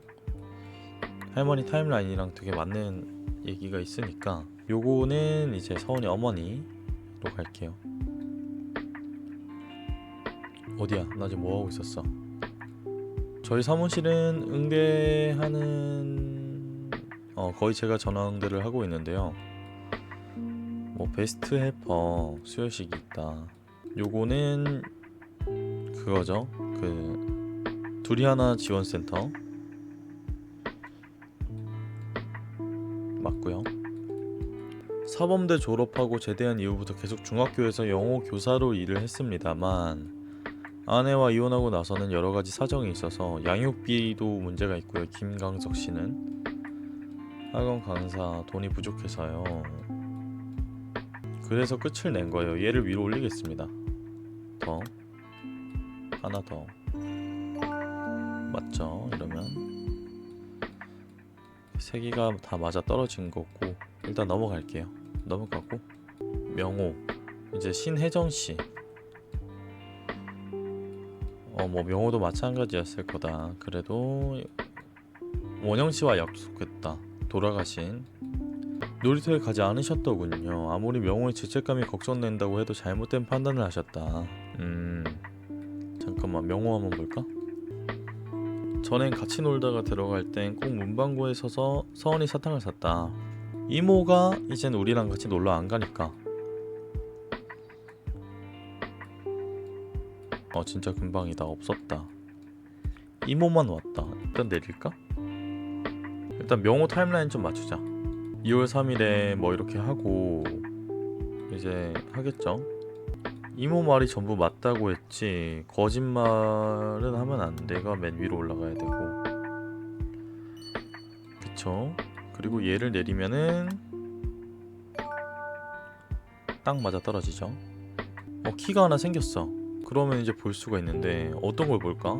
할머니 타임라인이랑 되게 맞는 얘기가 있으니까 요거는 이제 서원이 어머니로 갈게요. 어디야? 나 지금 뭐하고 있었어? 저희 사무실은 응대하는 거의 제가 전화 응대를 하고 있는데요. 뭐 베스트 헬퍼 수여식이 있다. 요거는 그거죠. 그 둘이하나 지원센터 맞고요. 사범대 졸업하고 제대한 이후부터 계속 중학교에서 영어 교사로 일을 했습니다만 아내와 이혼하고 나서는 여러 가지 사정이 있어서 양육비도 문제가 있고요. 김강석 씨는 학원 강사 돈이 부족해서요. 그래서 끝을 낸 거예요. 얘를 위로 올리겠습니다. 더 하나 더 맞죠? 이러면 세 개가 다 맞아 떨어진 거고 일단 넘어갈게요. 넘어가고 명호 이제 신혜정 씨. 뭐 명호도 마찬가지였을 거다. 그래도 원영 씨와 약속했다. 돌아가신 놀이터에 가지 않으셨더군요. 아무리 명호의 죄책감이 걱정된다고 해도 잘못된 판단을 하셨다. 잠깐만 명호 한번 볼까? 전엔 같이 놀다가 들어갈 땐 꼭 문방구에 서서 서원이 사탕을 샀다. 이모가 이젠 우리랑 같이 놀러 안 가니까. 진짜 금방이다. 없었다. 이모만 왔다. 일단 내릴까? 일단 명호 타임라인 좀 맞추자. 2월 3일에 뭐 이렇게 하고 이제 하겠죠. 이모 말이 전부 맞다고 했지 거짓말은 하면 안 돼가 맨 위로 올라가야 되고 그쵸. 그리고 얘를 내리면은 딱 맞아 떨어지죠. 키가 하나 생겼어. 그러면 이제 볼 수가 있는데 어떤 걸 볼까?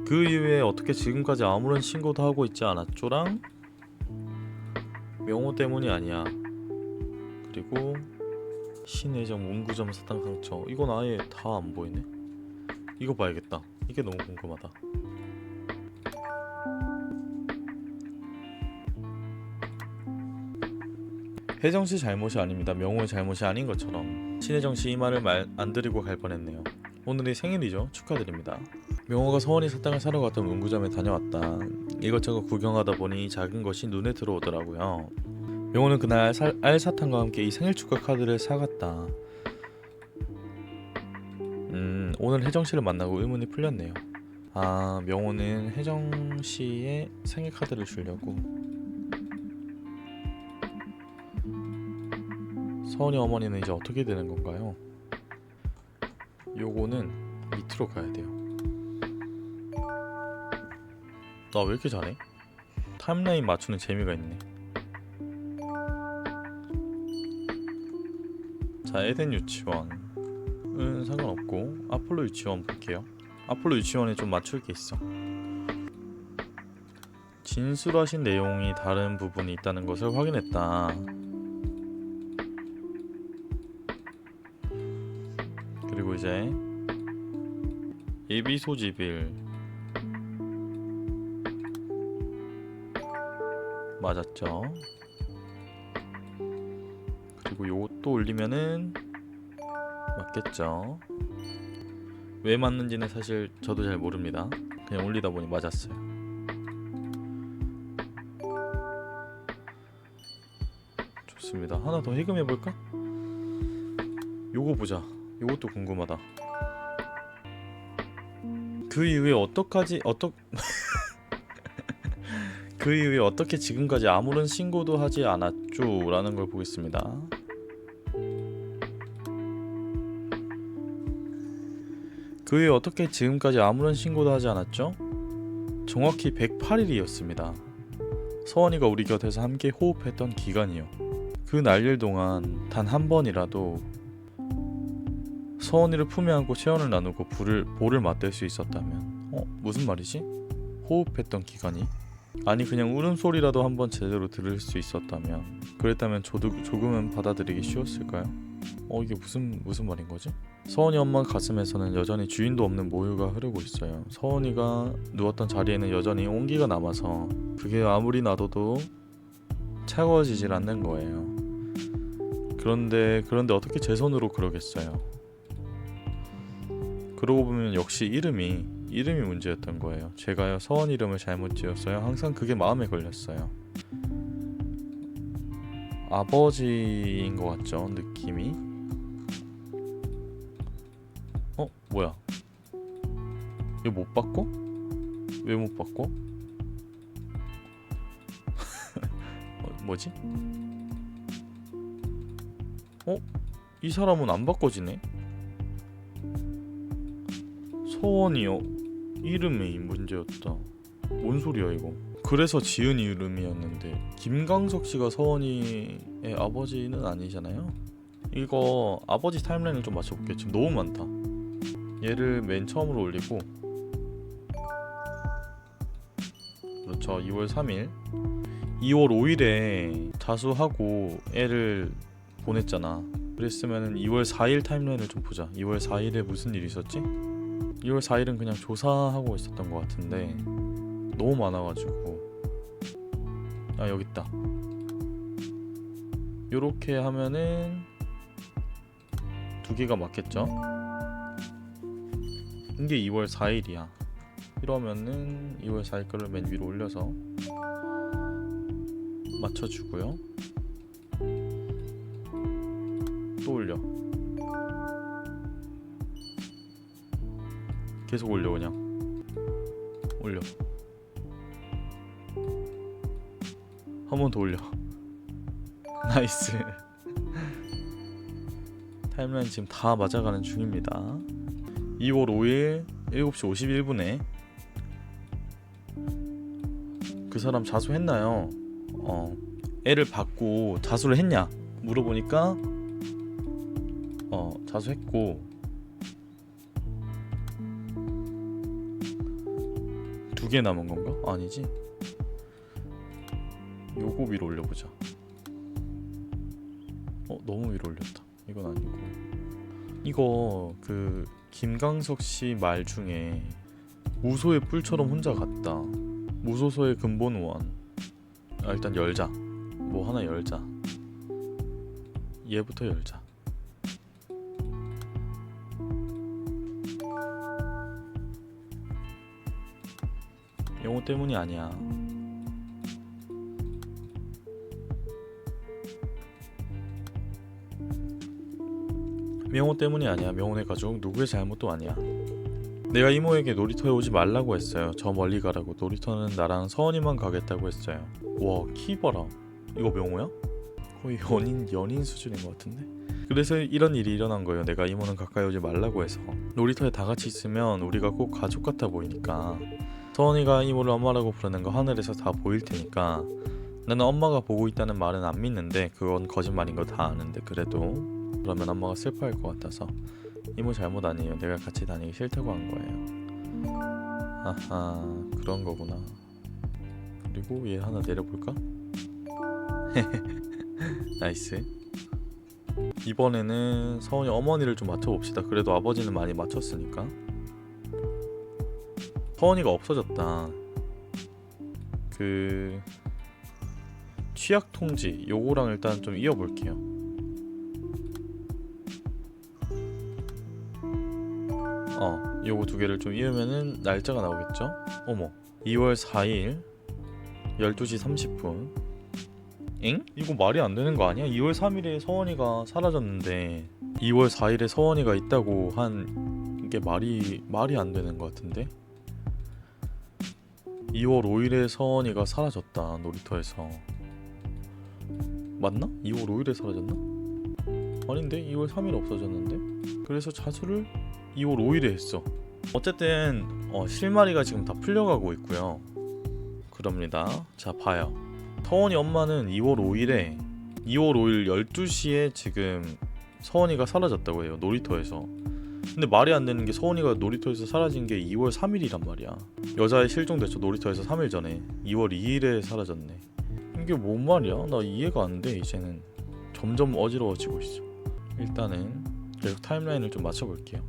그 이후에 어떻게 지금까지 아무런 신고도 하고 있지 않았죠랑 명호 때문이 아니야. 그리고 신혜정 문구점 사탕 상처. 이건 아예 다 안 보이네. 이거 봐야겠다. 이게 너무 궁금하다. 혜정씨 잘못이 아닙니다. 명호의 잘못이 아닌 것처럼. 신혜정씨 이 말을 안 드리고 갈 뻔했네요. 오늘이 생일이죠. 축하드립니다. 명호가 서원이 사탕을 사러 갔던 문구점에 다녀왔다. 이것저것 구경하다 보니 작은 것이 눈에 들어오더라고요. 명호는 그날 알사탕과 함께 이 생일 축하 카드를 사갔다. 오늘 혜정씨를 만나고 의문이 풀렸네요. 명호는 혜정씨의 생일 카드를 주려고. 서원이 어머니는 이제 어떻게 되는 건가요? 요거는 밑으로 가야 돼요. 나 왜 이렇게 잘해? 타임라인 맞추는 재미가 있네. 자, 에덴 유치원은 상관없고 아폴로 유치원 볼게요. 아폴로 유치원에 좀 맞출 게 있어. 진술하신 내용이 다른 부분이 있다는 것을 확인했다. 그리고 이제 예비 소집일 맞았죠. 그리고 요것도 올리면은 맞겠죠. 왜 맞는지는 사실 저도 잘 모릅니다. 그냥 올리다 보니 맞았어요. 좋습니다. 하나 더 해금해볼까? 요거 보자. 요것도 궁금하다. 그 이후에 그 이후에 어떻게 지금까지 아무런 신고도 하지 않았죠? 라는 걸 보겠습니다. 그 이후에 어떻게 지금까지 아무런 신고도 하지 않았죠? 정확히 108일이었습니다. 서원이가 우리 곁에서 함께 호흡했던 기간이요. 그 날일 동안 단 한 번이라도 서원이를 품에 안고 체온을 나누고 볼을 맞댈 수 있었다면 무슨 말이지? 호흡했던 기간이? 아니 그냥 울음소리라도 한번 제대로 들을 수 있었다면 그랬다면 조금은 받아들이기 쉬웠을까요? 이게 무슨 말인 거지? 서원이 엄마 가슴에서는 여전히 주인도 없는 모유가 흐르고 있어요. 서원이가 누웠던 자리에는 여전히 온기가 남아서 그게 아무리 놔둬도 차가워지질 않는 거예요. 그런데 어떻게 제 손으로 그러겠어요? 그러고 보면 역시 이름이 이름이 문제였던 거예요. 제가요 서원 이름을 잘못 지었어요. 항상 그게 마음에 걸렸어요. 아버지인 것 같죠 느낌이. 뭐야, 이거 못 바꿔? 왜 못 바꿔? 뭐지? 이 사람은 안 바꿔지네? 서원이요 이름이 문제였다. 뭔 소리야 이거. 그래서 지은 이름이었는데 김광석 씨가 서원이의 아버지는 아니잖아요. 이거 아버지 타임라인을 좀 맞춰볼게요. 지금 너무 많다. 얘를 맨 처음으로 올리고, 그렇죠, 2월 3일 2월 5일에 자수하고 애를 보냈잖아. 그랬으면 2월 4일 타임라인을 좀 보자. 2월 4일에 무슨 일이 있었지? 2월 4일은 그냥 조사하고 있었던 것 같은데 너무 많아가지고. 여기 있다. 요렇게 하면은 두 개가 맞겠죠? 이게 2월 4일이야. 이러면은 2월 4일 거를 맨 위로 올려서 맞춰주고요. 또 올려. 계속 올려. 그냥 올려. 한 번 더 올려. 나이스. 타임라인 지금 다 맞아가는 중입니다. 2월 5일 7시 51분에 그 사람 자수했나요? 애를 받고 자수를 했냐 물어보니까 자수했고, 두 개 남은 건가? 아니지. 요거 위로 올려보자. 너무 위로 올렸다. 이건 아니고. 이거 그 김광석 씨 말 중에 무소의 뿔처럼 혼자 갔다. 무소서의 근본 우원. 일단 열자. 뭐 하나 열자. 얘부터 열자. 영호 때문이 아니야. 명호 때문이 아니야. 명호네 가족 누구의 잘못도 아니야. 내가 이모에게 놀이터에 오지 말라고 했어요. 저 멀리 가라고. 놀이터는 나랑 서원이만 가겠다고 했어요. 와, 키 봐라. 이거 명호야? 거의 연인 수준인 것 같은데? 그래서 이런 일이 일어난 거예요. 내가 이모는 가까이 오지 말라고 해서. 놀이터에 다 같이 있으면 우리가 꼭 가족 같아 보이니까. 서원이가 이모를 엄마라고 부르는 거 하늘에서 다 보일 테니까. 나는 엄마가 보고 있다는 말은 안 믿는데 그건 거짓말인 거 다 아는데 그래도 그러면 엄마가 슬퍼할 것 같아서 이모 잘못 아니에요. 내가 같이 다니기 싫다고 한 거예요. 아하, 그런 거구나. 그리고 얘 하나 내려볼까? 나이스. 이번에는 서원이 어머니를 좀 맞춰봅시다. 그래도 아버지는 많이 맞췄으니까. 서원이가 없어졌다. 그 취약 통지 요거랑 일단 좀 이어볼게요. 요거 두 개를 좀 이으면은 날짜가 나오겠죠? 어머, 2월 4일 12시 30분. 엥? 이거 말이 안 되는 거 아니야? 2월 3일에 서원이가 사라졌는데 2월 4일에 서원이가 있다고 한 게 말이 안 되는 거 같은데? 2월 5일에 서원이가 사라졌다. 놀이터에서. 맞나? 2월 5일에 사라졌나? 아닌데? 2월 3일에 없어졌는데? 그래서 자수를 2월 5일에 했어. 어쨌든 실마리가 지금 다 풀려가고 있고요. 그럽니다. 자, 봐요. 서원이 엄마는 2월 5일 12시에 지금 서원이가 사라졌다고 해요. 놀이터에서. 근데 말이 안 되는 게 서원이가 놀이터에서 사라진 게 2월 3일이란 말이야. 여자애 실종됐죠. 놀이터에서 3일 전에. 2월 2일에 사라졌네. 이게 뭔 말이야? 나 이해가 안 돼. 이제는 점점 어지러워지고 있어. 일단은 계속 타임라인을 좀 맞춰볼게요.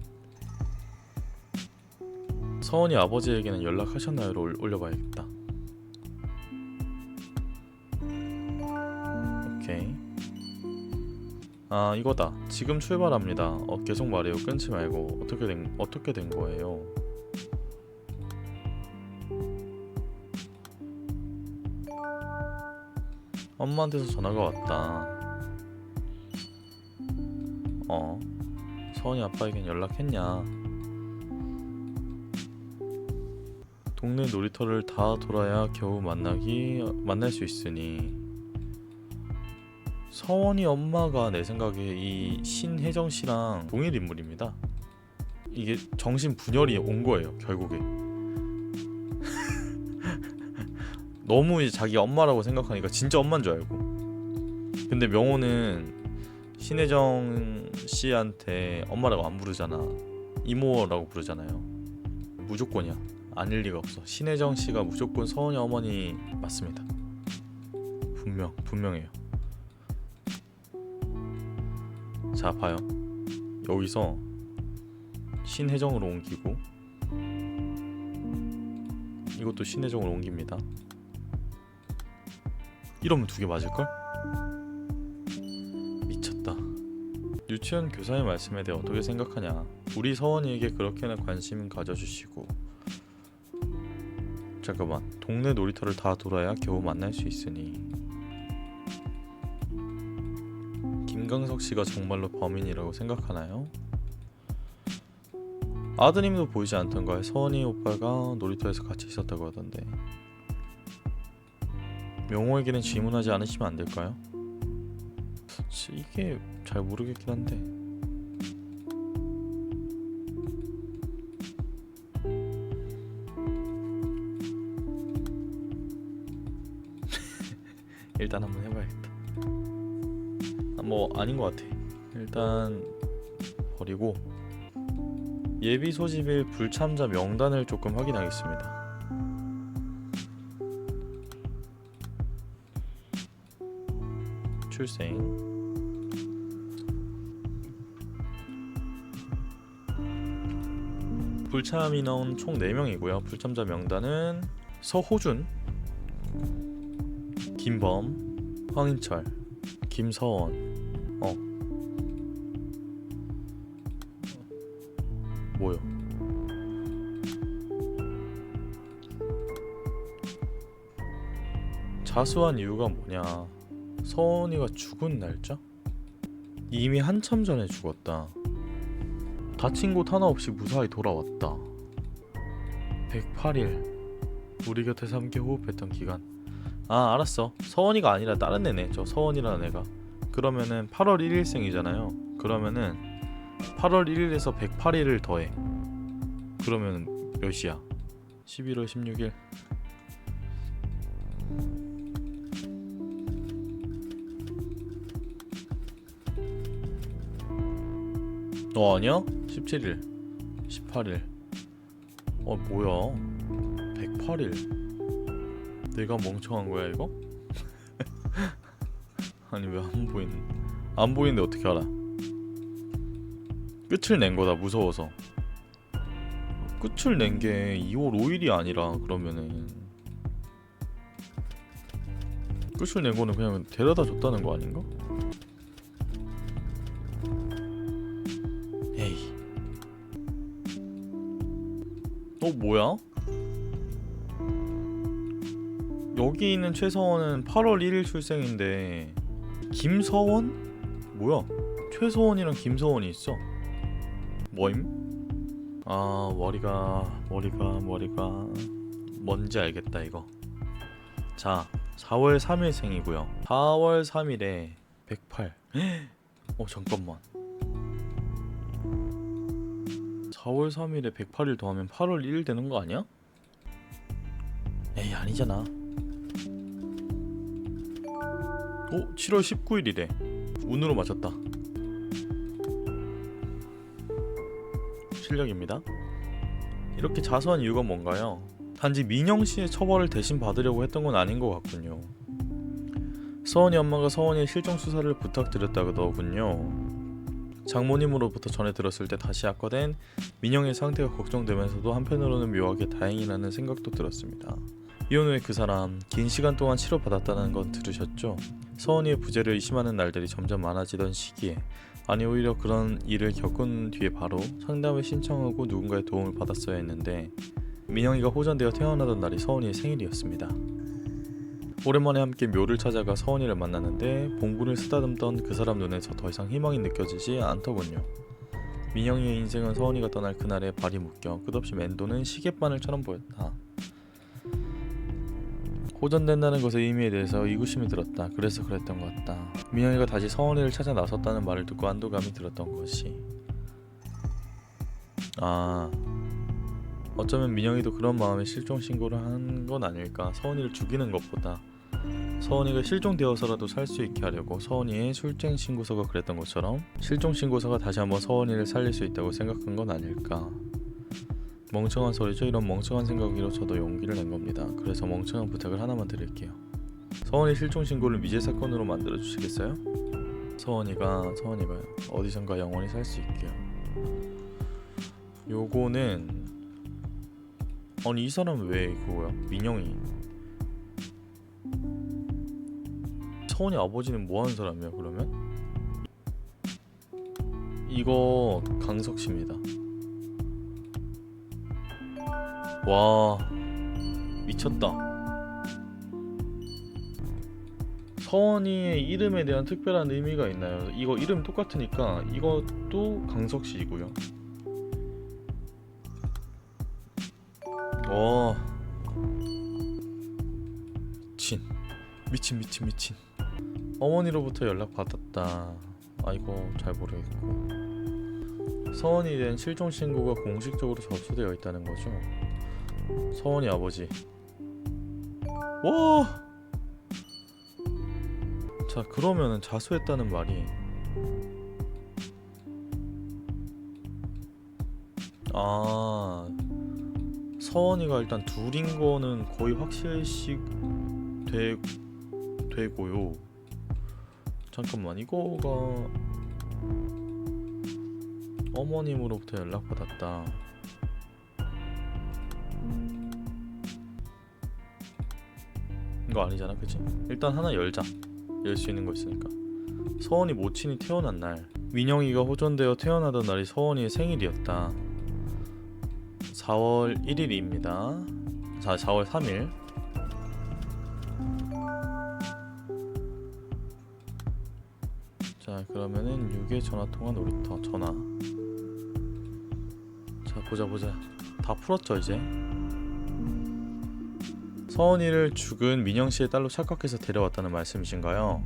서원이 아버지에게는 연락하셨나요?를 올려봐야겠다. 오케이. 이거다. 지금 출발합니다. 계속 말해요. 끊지 말고. 어떻게 된 거예요? 엄마한테서 전화가 왔다. 서원이 아빠에겐 연락했냐? 동네 놀이터를 다 돌아야 겨우 만날 수 있으니. 서원이 엄마가 내 생각에 이 신혜정 씨랑 동일 인물입니다. 이게 정신 분열이 온 거예요, 결국에. 너무 이제 자기 엄마라고 생각하니까 진짜 엄마인 줄 알고. 근데 명호는 신혜정 씨한테 엄마라고 안 부르잖아. 이모라고 부르잖아요. 무조건이야. 아닐 리가 없어. 신혜정 씨가 무조건 서원이 어머니 맞습니다. 분명해요. 자, 봐요. 여기서 신혜정으로 옮기고 이것도 신혜정으로 옮깁니다. 이러면 두 개 맞을걸? 미쳤다. 유치원 교사의 말씀에 대해 어떻게 생각하냐? 우리 서원이에게 그렇게나 관심 가져주시고. 잠깐만. 동네 놀이터를 다 돌아야 겨우 만날 수 있으니. 김강석 씨가 정말로 범인이라고 생각하나요? 아드님도 보이지 않던가요? 서원이 오빠가 놀이터에서 같이 있었다고 하던데. 명호에게는 질문하지 않으시면 안 될까요? 이게 잘 모르겠긴 한데. 일단 한번 해봐야겠다. 뭐 아닌 것 같아. 일단 버리고 예비 소집일 불참자 명단을 조금 확인하겠습니다. 출생, 불참 인원 총 4명이고요. 불참자 명단은 서호준, 김범, 황인철, 김서원. 뭐요? 자수한 이유가 뭐냐? 서원이가 죽은 날짜? 이미 한참 전에 죽었다. 다친 곳 하나 없이 무사히 돌아왔다. 108일 우리 곁에서 함께 호흡했던 기간. 아, 알았어. 서원이가 아니라 다른 애네. 저 서원이라는 애가. 그러면은 8월 1일생이잖아요. 그러면은 8월 1일에서 108일을 더해. 그러면 몇 시야? 11월 16일. 아니야? 17일 18일. 뭐야? 108일. 내가 멍청한 거야 이거? 아니 왜 안 보이는데 어떻게 알아? 끝을 낸 거다, 무서워서. 끝을 낸 게 2월 5일이 아니라 그러면은 끝을 낸 거는 그냥 데려다 줬다는 거 아닌가? 에이. 뭐야? 여기 있는 최서원은 8월 1일 출생인데 김서원? 뭐야? 최서원이랑 김서원이 있어. 뭐임? 아, 머리가 뭔지 알겠다 이거. 자, 4월 3일 생이고요. 4월 3일에 108. 잠깐만. 4월 3일에 108일 더하면 8월 1일 되는 거 아니야? 에이, 아니잖아. 7월 19일이래. 운으로 맞췄다. 실력입니다. 이렇게 자수한 이유가 뭔가요? 단지 민영씨의 처벌을 대신 받으려고 했던 건 아닌 것 같군요. 서원이 엄마가 서원이의 실종 수사를 부탁드렸다더군요. 장모님으로부터 전해 들었을 때 다시 악화된 민영의 상태가 걱정되면서도 한편으로는 묘하게 다행이라는 생각도 들었습니다. 이혼 후에 그 사람 긴 시간 동안 치료받았다는 건 들으셨죠? 서원이의 부재를 의심하는 날들이 점점 많아지던 시기에, 아니 오히려 그런 일을 겪은 뒤에 바로 상담을 신청하고 누군가의 도움을 받았어야 했는데 민영이가 호전되어 태어나던 날이 서원이의 생일이었습니다. 오랜만에 함께 묘를 찾아가 서원이를 만났는데 봉분을 쓰다듬던 그 사람 눈에서 더 이상 희망이 느껴지지 않더군요. 민영이의 인생은 서원이가 떠날 그날에 발이 묶여 끝없이 맴도는 시계바늘처럼 보였다. 호전된다는 것의 의미에 대해서 의구심이 들었다. 그래서 그랬던 것 같다. 민영이가 다시 서원이를 찾아 나섰다는 말을 듣고 안도감이 들었던 것이. 어쩌면 민영이도 그런 마음에 실종 신고를 한 건 아닐까. 서원이를 죽이는 것보다 서원이가 실종되어서라도 살 수 있게 하려고. 서원이의 출생 신고서가 그랬던 것처럼 실종 신고서가 다시 한번 서원이를 살릴 수 있다고 생각한 건 아닐까. 멍청한 소리죠. 이런 멍청한 생각으로 저도 용기를 낸 겁니다. 그래서 멍청한 부탁을 하나만 드릴게요. 서원이 실종 신고를 미제 사건으로 만들어 주시겠어요? 서원이가 어디선가 영원히 살 수 있게요. 요거는 아니 이 사람 왜 그거야? 민영이. 서원이 아버지는 뭐 하는 사람이야 그러면? 이거 강석씨입니다. 와 미쳤다. 서원이의 이름에 대한 특별한 의미가 있나요? 이거 이름 똑같으니까 이것도 강석씨이고요. 와 미친. 어머니로부터 연락 받았다. 이거 잘 모르겠고. 서원이에 대한 실종 신고가 공식적으로 접수되어 있다는 거죠. 서원이 아버지. 와. 자 그러면은 자수했다는 말이 서원이가 일단 둘인 거는 거의 확실시 되고요. 잠깐만 이거가 어머님으로부터 연락받았다. 이거 아니잖아 그치? 일단 하나 열자. 열 수 있는 거 있으니까. 서원이 모친이 태어난 날. 민영이가 호전되어 태어나던 날이 서원이의 생일이었다. 4월 1일입니다. 자 4월 3일. 자 그러면은 6의 전화통화 놀이터 전화. 자 보자. 다 풀었죠 이제. 서원이를 죽은 민영씨의 딸로 착각해서 데려왔다는 말씀이신가요?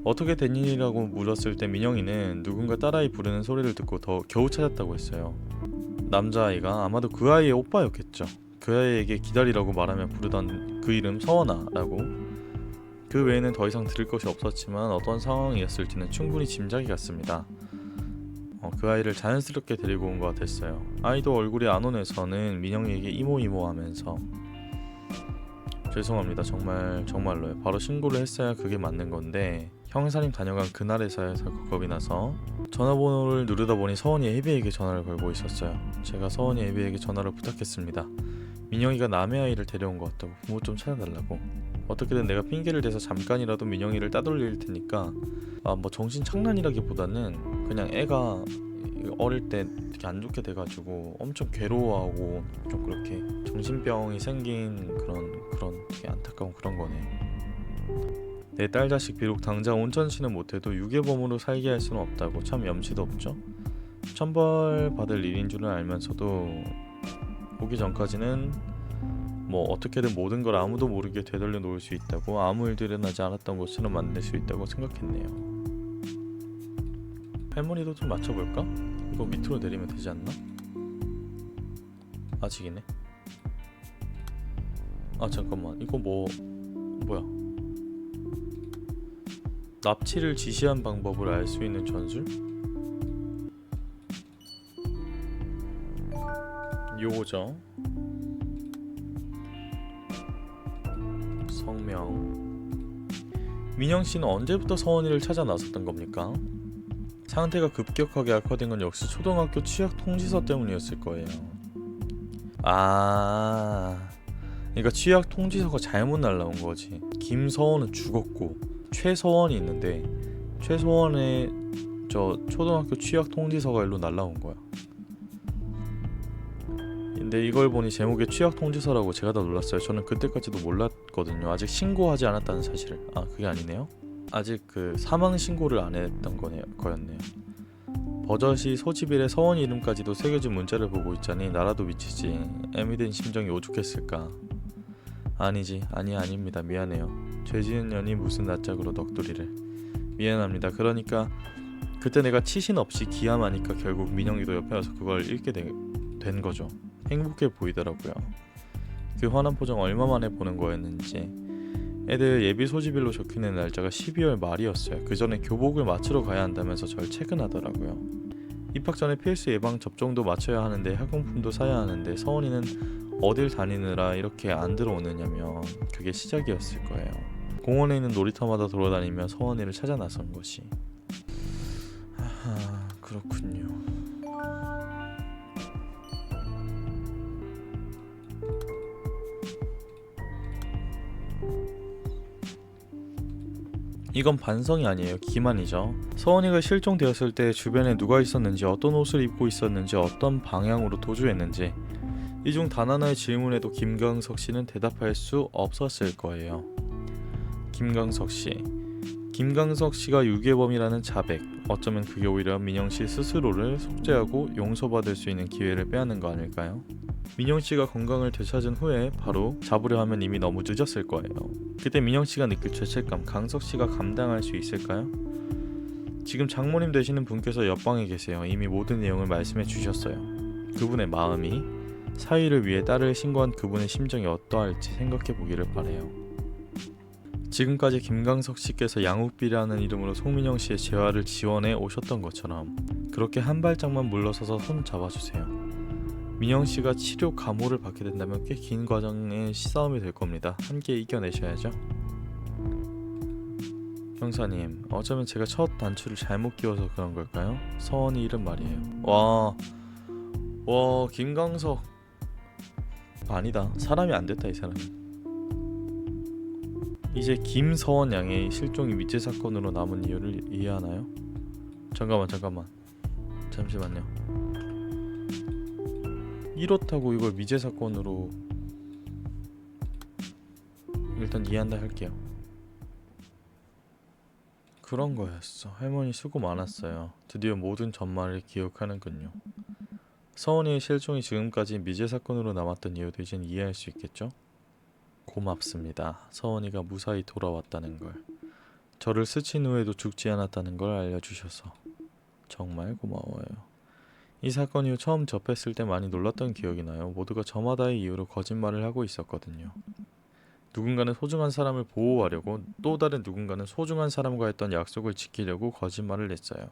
어떻게 된 일이라고 물었을 때 민영이는 누군가 딸아이 부르는 소리를 듣고 겨우 찾았다고 했어요. 남자아이가 아마도 그 아이의 오빠였겠죠. 그 아이에게 기다리라고 말하며 부르던 그 이름 서원아라고. 그 외에는 더 이상 들을 것이 없었지만 어떤 상황이었을지는 충분히 짐작이 갔습니다. 그 아이를 자연스럽게 데리고 온 것 같았어요. 아이도 얼굴이 안 오네서는 민영이에게 이모 하면서. 죄송합니다. 정말로요. 바로 신고를 했어야 그게 맞는 건데 형사님 다녀간 그날에서야 겁이 나서 전화번호를 누르다 보니 서원이 애비에게 전화를 걸고 있었어요. 제가 서원이 애비에게 전화를 부탁했습니다. 민영이가 남의 아이를 데려온 것 같다고 부모 좀 찾아달라고. 어떻게든 내가 핑계를 대서 잠깐이라도 민영이를 따돌릴 테니까 뭐 정신 장난이라기보다는 그냥 애가 어릴 때 되게 안 좋게 돼가지고 엄청 괴로워하고 좀 그렇게 정신병이 생긴 그런 되게 안타까운 그런 거네. 내 딸 자식 비록 당장 온천시는 못해도 유괴범으로 살게 할 수는 없다고. 참 염치도 없죠. 천벌 받을 일인 줄은 알면서도 오기 전까지는 뭐 어떻게든 모든 걸 아무도 모르게 되돌려 놓을 수 있다고. 아무 일도 일어나지 않았던 것처럼 만들 수 있다고 생각했네요. 할머니도 좀 맞춰볼까? 이거 밑으로 내리면 되지 않나? 아직이네. 잠깐만 이거 뭐야? 납치를 지시한 방법을 알 수 있는 전술? 요거죠. 성명. 민영씨는 언제부터 서원이를 찾아 나섰던 겁니까? 상태가 급격하게 악화된 건 역시 초등학교 취약 통지서 때문이었을 거예요. 그러니까 취약 통지서가 잘못 날라온 거지. 김서원은 죽었고 최서원이 있는데 최서원의 저 초등학교 취약 통지서가 일로 날라온 거야. 근데 이걸 보니 제목에 취약 통지서라고 제가 다 놀랐어요. 저는 그때까지도 몰랐거든요. 아직 신고하지 않았다는 사실을. 아, 그게 아니네요. 아직 그 사망 신고를 안 했던 거였네요. 버젓이 소집일에 서원 이름까지도 새겨진 문자를 보고 있자니 나라도 미치지. 애미 된 심정이 오죽했을까. 아닙니다. 미안해요. 죄지은 년이 무슨 낯짝으로 넋두리를. 미안합니다. 그러니까 그때 내가 치신 없이 기함하니까 결국 민영이도 옆에 와서 그걸 읽게 된 거죠. 행복해 보이더라고요. 그 환한 표정 얼마 만에 보는 거였는지. 애들 예비 소집일로 적혀있는 날짜가 12월 말이었어요. 그 전에 교복을 맞추러 가야 한다면서 절 퇴근하더라고요. 입학 전에 필수 예방 접종도 맞춰야 하는데 학용품도 사야 하는데 서원이는 어딜 다니느라 이렇게 안 들어오느냐며 그게 시작이었을 거예요. 공원에 있는 놀이터마다 돌아다니며 서원이를 찾아 나선 것이. 아하, 그렇군요. 이건 반성이 아니에요. 기만이죠. 서원이가 실종되었을 때 주변에 누가 있었는지, 어떤 옷을 입고 있었는지, 어떤 방향으로 도주했는지 이 중 단 하나의 질문에도 김광석 씨는 대답할 수 없었을 거예요. 김광석 씨가 유괴범이라는 자백. 어쩌면 그게 오히려 민영 씨 스스로를 속죄하고 용서받을 수 있는 기회를 빼앗는 거 아닐까요? 민영 씨가 건강을 되찾은 후에 바로 잡으려 하면 이미 너무 늦었을 거예요. 그때 민영 씨가 느낄 죄책감, 강석 씨가 감당할 수 있을까요? 지금 장모님 되시는 분께서 옆방에 계세요. 이미 모든 내용을 말씀해 주셨어요. 그분의 마음이, 사위를 위해 딸을 신고한 그분의 심정이 어떠할지 생각해 보기를 바래요. 지금까지 김광석 씨께서 양욱비라는 이름으로 송민영 씨의 재활을 지원해 오셨던 것처럼 그렇게 한 발짝만 물러서서 손 잡아주세요. 민영 씨가 치료 감호를 받게 된다면 꽤 긴 과정의 싸움이 될 겁니다. 함께 이겨내셔야죠. 형사님, 어쩌면 제가 첫 단추를 잘못 끼워서 그런 걸까요? 서원이 이름 말이에요. 와, 김광석 아니다. 사람이 안 됐다 이 사람은. 이제 김서원 양의 실종이 미제 사건으로 남은 이유를 이해하나요? 잠깐만요. 이렇다고 이걸 미제 사건으로 일단 이해한다 할게요. 그런 거였어. 할머니 수고 많았어요. 드디어 모든 전말을 기억하는군요. 서원이의 실종이 지금까지 미제 사건으로 남았던 이유도 이젠 이해할 수 있겠죠? 고맙습니다. 서원이가 무사히 돌아왔다는 걸, 저를 스친 후에도 죽지 않았다는 걸 알려주셔서 정말 고마워요. 이 사건 이후 처음 접했을 때 많이 놀랐던 기억이 나요. 모두가 저마다의 이유로 거짓말을 하고 있었거든요. 누군가는 소중한 사람을 보호하려고, 또 다른 누군가는 소중한 사람과 했던 약속을 지키려고 거짓말을 했어요.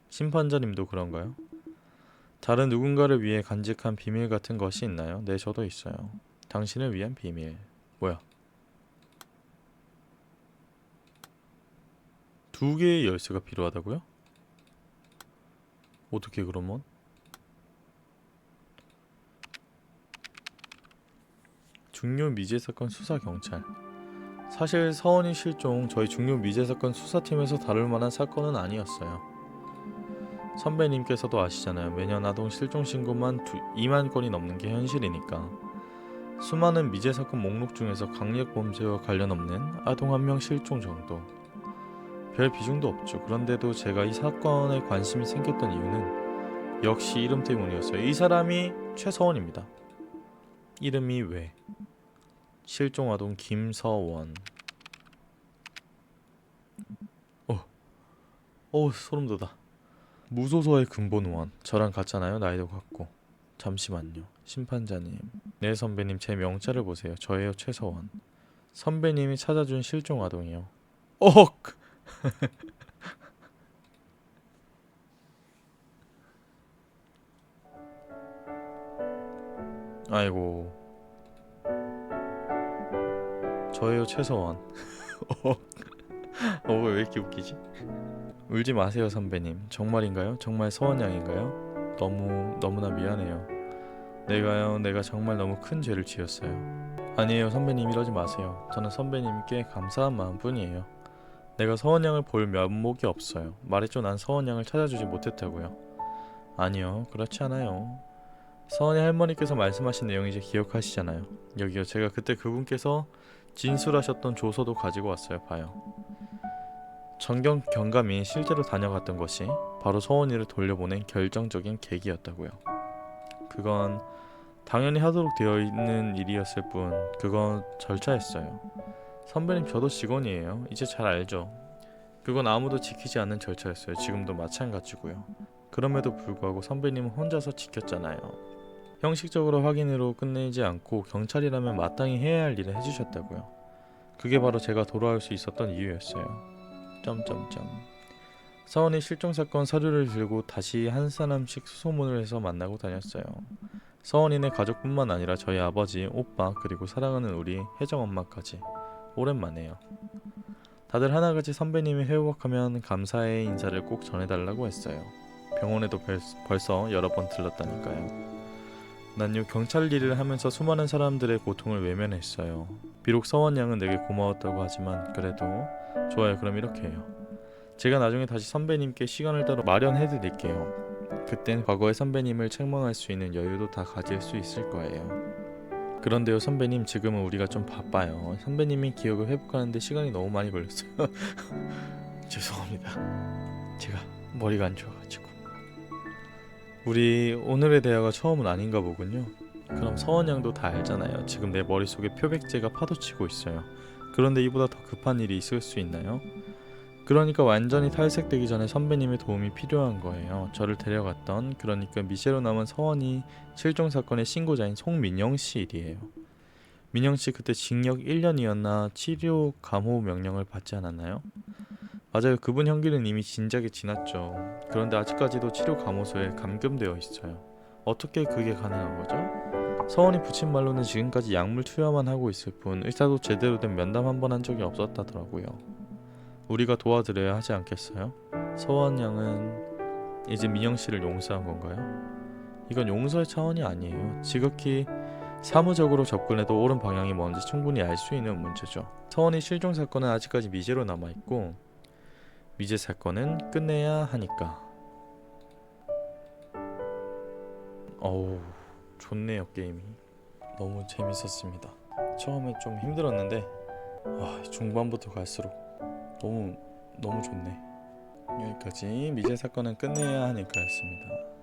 심판자님도 그런가요? 다른 누군가를 위해 간직한 비밀 같은 것이 있나요? 네, 저도 있어요. 당신을 위한 비밀. 뭐야? 2개의 열쇠가 필요하다고요? 어떻게 그러면? 중요 미제 사건 수사 경찰. 사실 서원이 실종 저희 중요 미제 사건 수사팀에서 다룰 만한 사건은 아니었어요. 선배님께서도 아시잖아요. 매년 아동 실종 신고만 2만 건이 넘는 게 현실이니까. 수많은 미제 사건 목록 중에서 강력 범죄와 관련 없는 아동 1명 실종 정도. 별 비중도 없죠. 그런데도 제가 이 사건에 관심이 생겼던 이유는 역시 이름 때문이었어요. 이 사람이 최서원입니다. 이름이 왜? 실종 아동 김서원. 소름 돋아. 무소소의 근본원. 저랑 같잖아요. 나이도 같고. 잠시만요. 심판자님. 네 선배님, 제 명찰을 보세요. 저예요, 최서원. 선배님이 찾아준 실종 아동이요. 아이고. 저예요, 최서원. 왜 이렇게 웃기지? 울지 마세요, 선배님. 정말인가요? 정말 서원 양인가요? 너무나 미안해요. 내가 정말 너무 큰 죄를 지었어요. 아니에요, 선배님, 이러지 마세요. 저는 선배님께 감사한 마음뿐이에요. 내가 서원 양을 볼 면목이 없어요. 말했죠, 난 서원 양을 찾아주지 못했다고요. 아니요, 그렇지 않아요. 서원이 할머니께서 말씀하신 내용 이제 기억하시잖아요. 여기요, 제가 그때 그분께서 진술하셨던 조서도 가지고 왔어요. 봐요. 전경 경감이 실제로 다녀갔던 것이 바로 서원이를 돌려보낸 결정적인 계기였다고요. 그건 당연히 하도록 되어 있는 일이었을 뿐 그건 절차였어요. 선배님, 저도 직원이에요. 이제 잘 알죠. 그건 아무도 지키지 않는 절차였어요. 지금도 마찬가지고요. 그럼에도 불구하고 선배님은 혼자서 지켰잖아요. 형식적으로 확인으로 끝내지 않고 경찰이라면 마땅히 해야 할 일을 해주셨다고요. 그게 바로 제가 돌아올 수 있었던 이유였어요. 점점점. 서원이 실종 사건 서류를 들고 다시 한 사람씩 수소문을 해서 만나고 다녔어요. 서원이네 가족뿐만 아니라 저희 아버지, 오빠, 그리고 사랑하는 우리 혜정 엄마까지. 오랜만에요. 다들 하나같이 선배님이 회복하면 감사의 인사를 꼭 전해달라고 했어요. 병원에도 벌써 여러 번 들렀다니까요. 난요, 경찰 일을 하면서 수많은 사람들의 고통을 외면했어요. 비록 서원 양은 내게 고마웠다고 하지만 그래도 좋아요. 그럼 이렇게 해요. 제가 나중에 다시 선배님께 시간을 따로 마련해드릴게요. 그땐 과거의 선배님을 책망할 수 있는 여유도 다 가질 수 있을 거예요. 그런데요, 선배님, 지금은 우리가 좀 바빠요. 선배님이 기억을 회복하는데 시간이 너무 많이 걸렸어요. 죄송합니다. 제가 머리가 안 좋아가지고. 우리 오늘의 대화가 처음은 아닌가 보군요. 그럼 서원 양도 다 알잖아요. 지금 내 머릿속에 표백제가 파도치고 있어요. 그런데 이보다 더 급한 일이 있을 수 있나요? 그러니까 완전히 탈색되기 전에 선배님의 도움이 필요한 거예요. 저를 데려갔던, 그러니까 미제로 남은 서원이 실종 사건의 신고자인 송민영씨 일이에요. 민영씨 그때 징역 1년이었나 치료 감호 명령을 받지 않았나요? 맞아요. 그분 형기는 이미 진작에 지났죠. 그런데 아직까지도 치료 감호소에 감금되어 있어요. 어떻게 그게 가능한 거죠? 서원이 붙인 말로는 지금까지 약물 투여만 하고 있을 뿐 의사도 제대로 된 면담 한 번 한 적이 없었다더라고요. 우리가 도와드려야 하지 않겠어요? 서원 양은 이제 민영 씨를 용서한 건가요? 이건 용서의 차원이 아니에요. 지극히 사무적으로 접근해도 옳은 방향이 뭔지 충분히 알 수 있는 문제죠. 서원이 실종 사건은 아직까지 미제로 남아있고 미제 사건은 끝내야 하니까. 어우, 좋네요. 게임이 너무 재밌었습니다. 처음에 좀 힘들었는데 중반부터 갈수록 너무 좋네. 여기까지 미제 사건은 끝내야 하니까였습니다.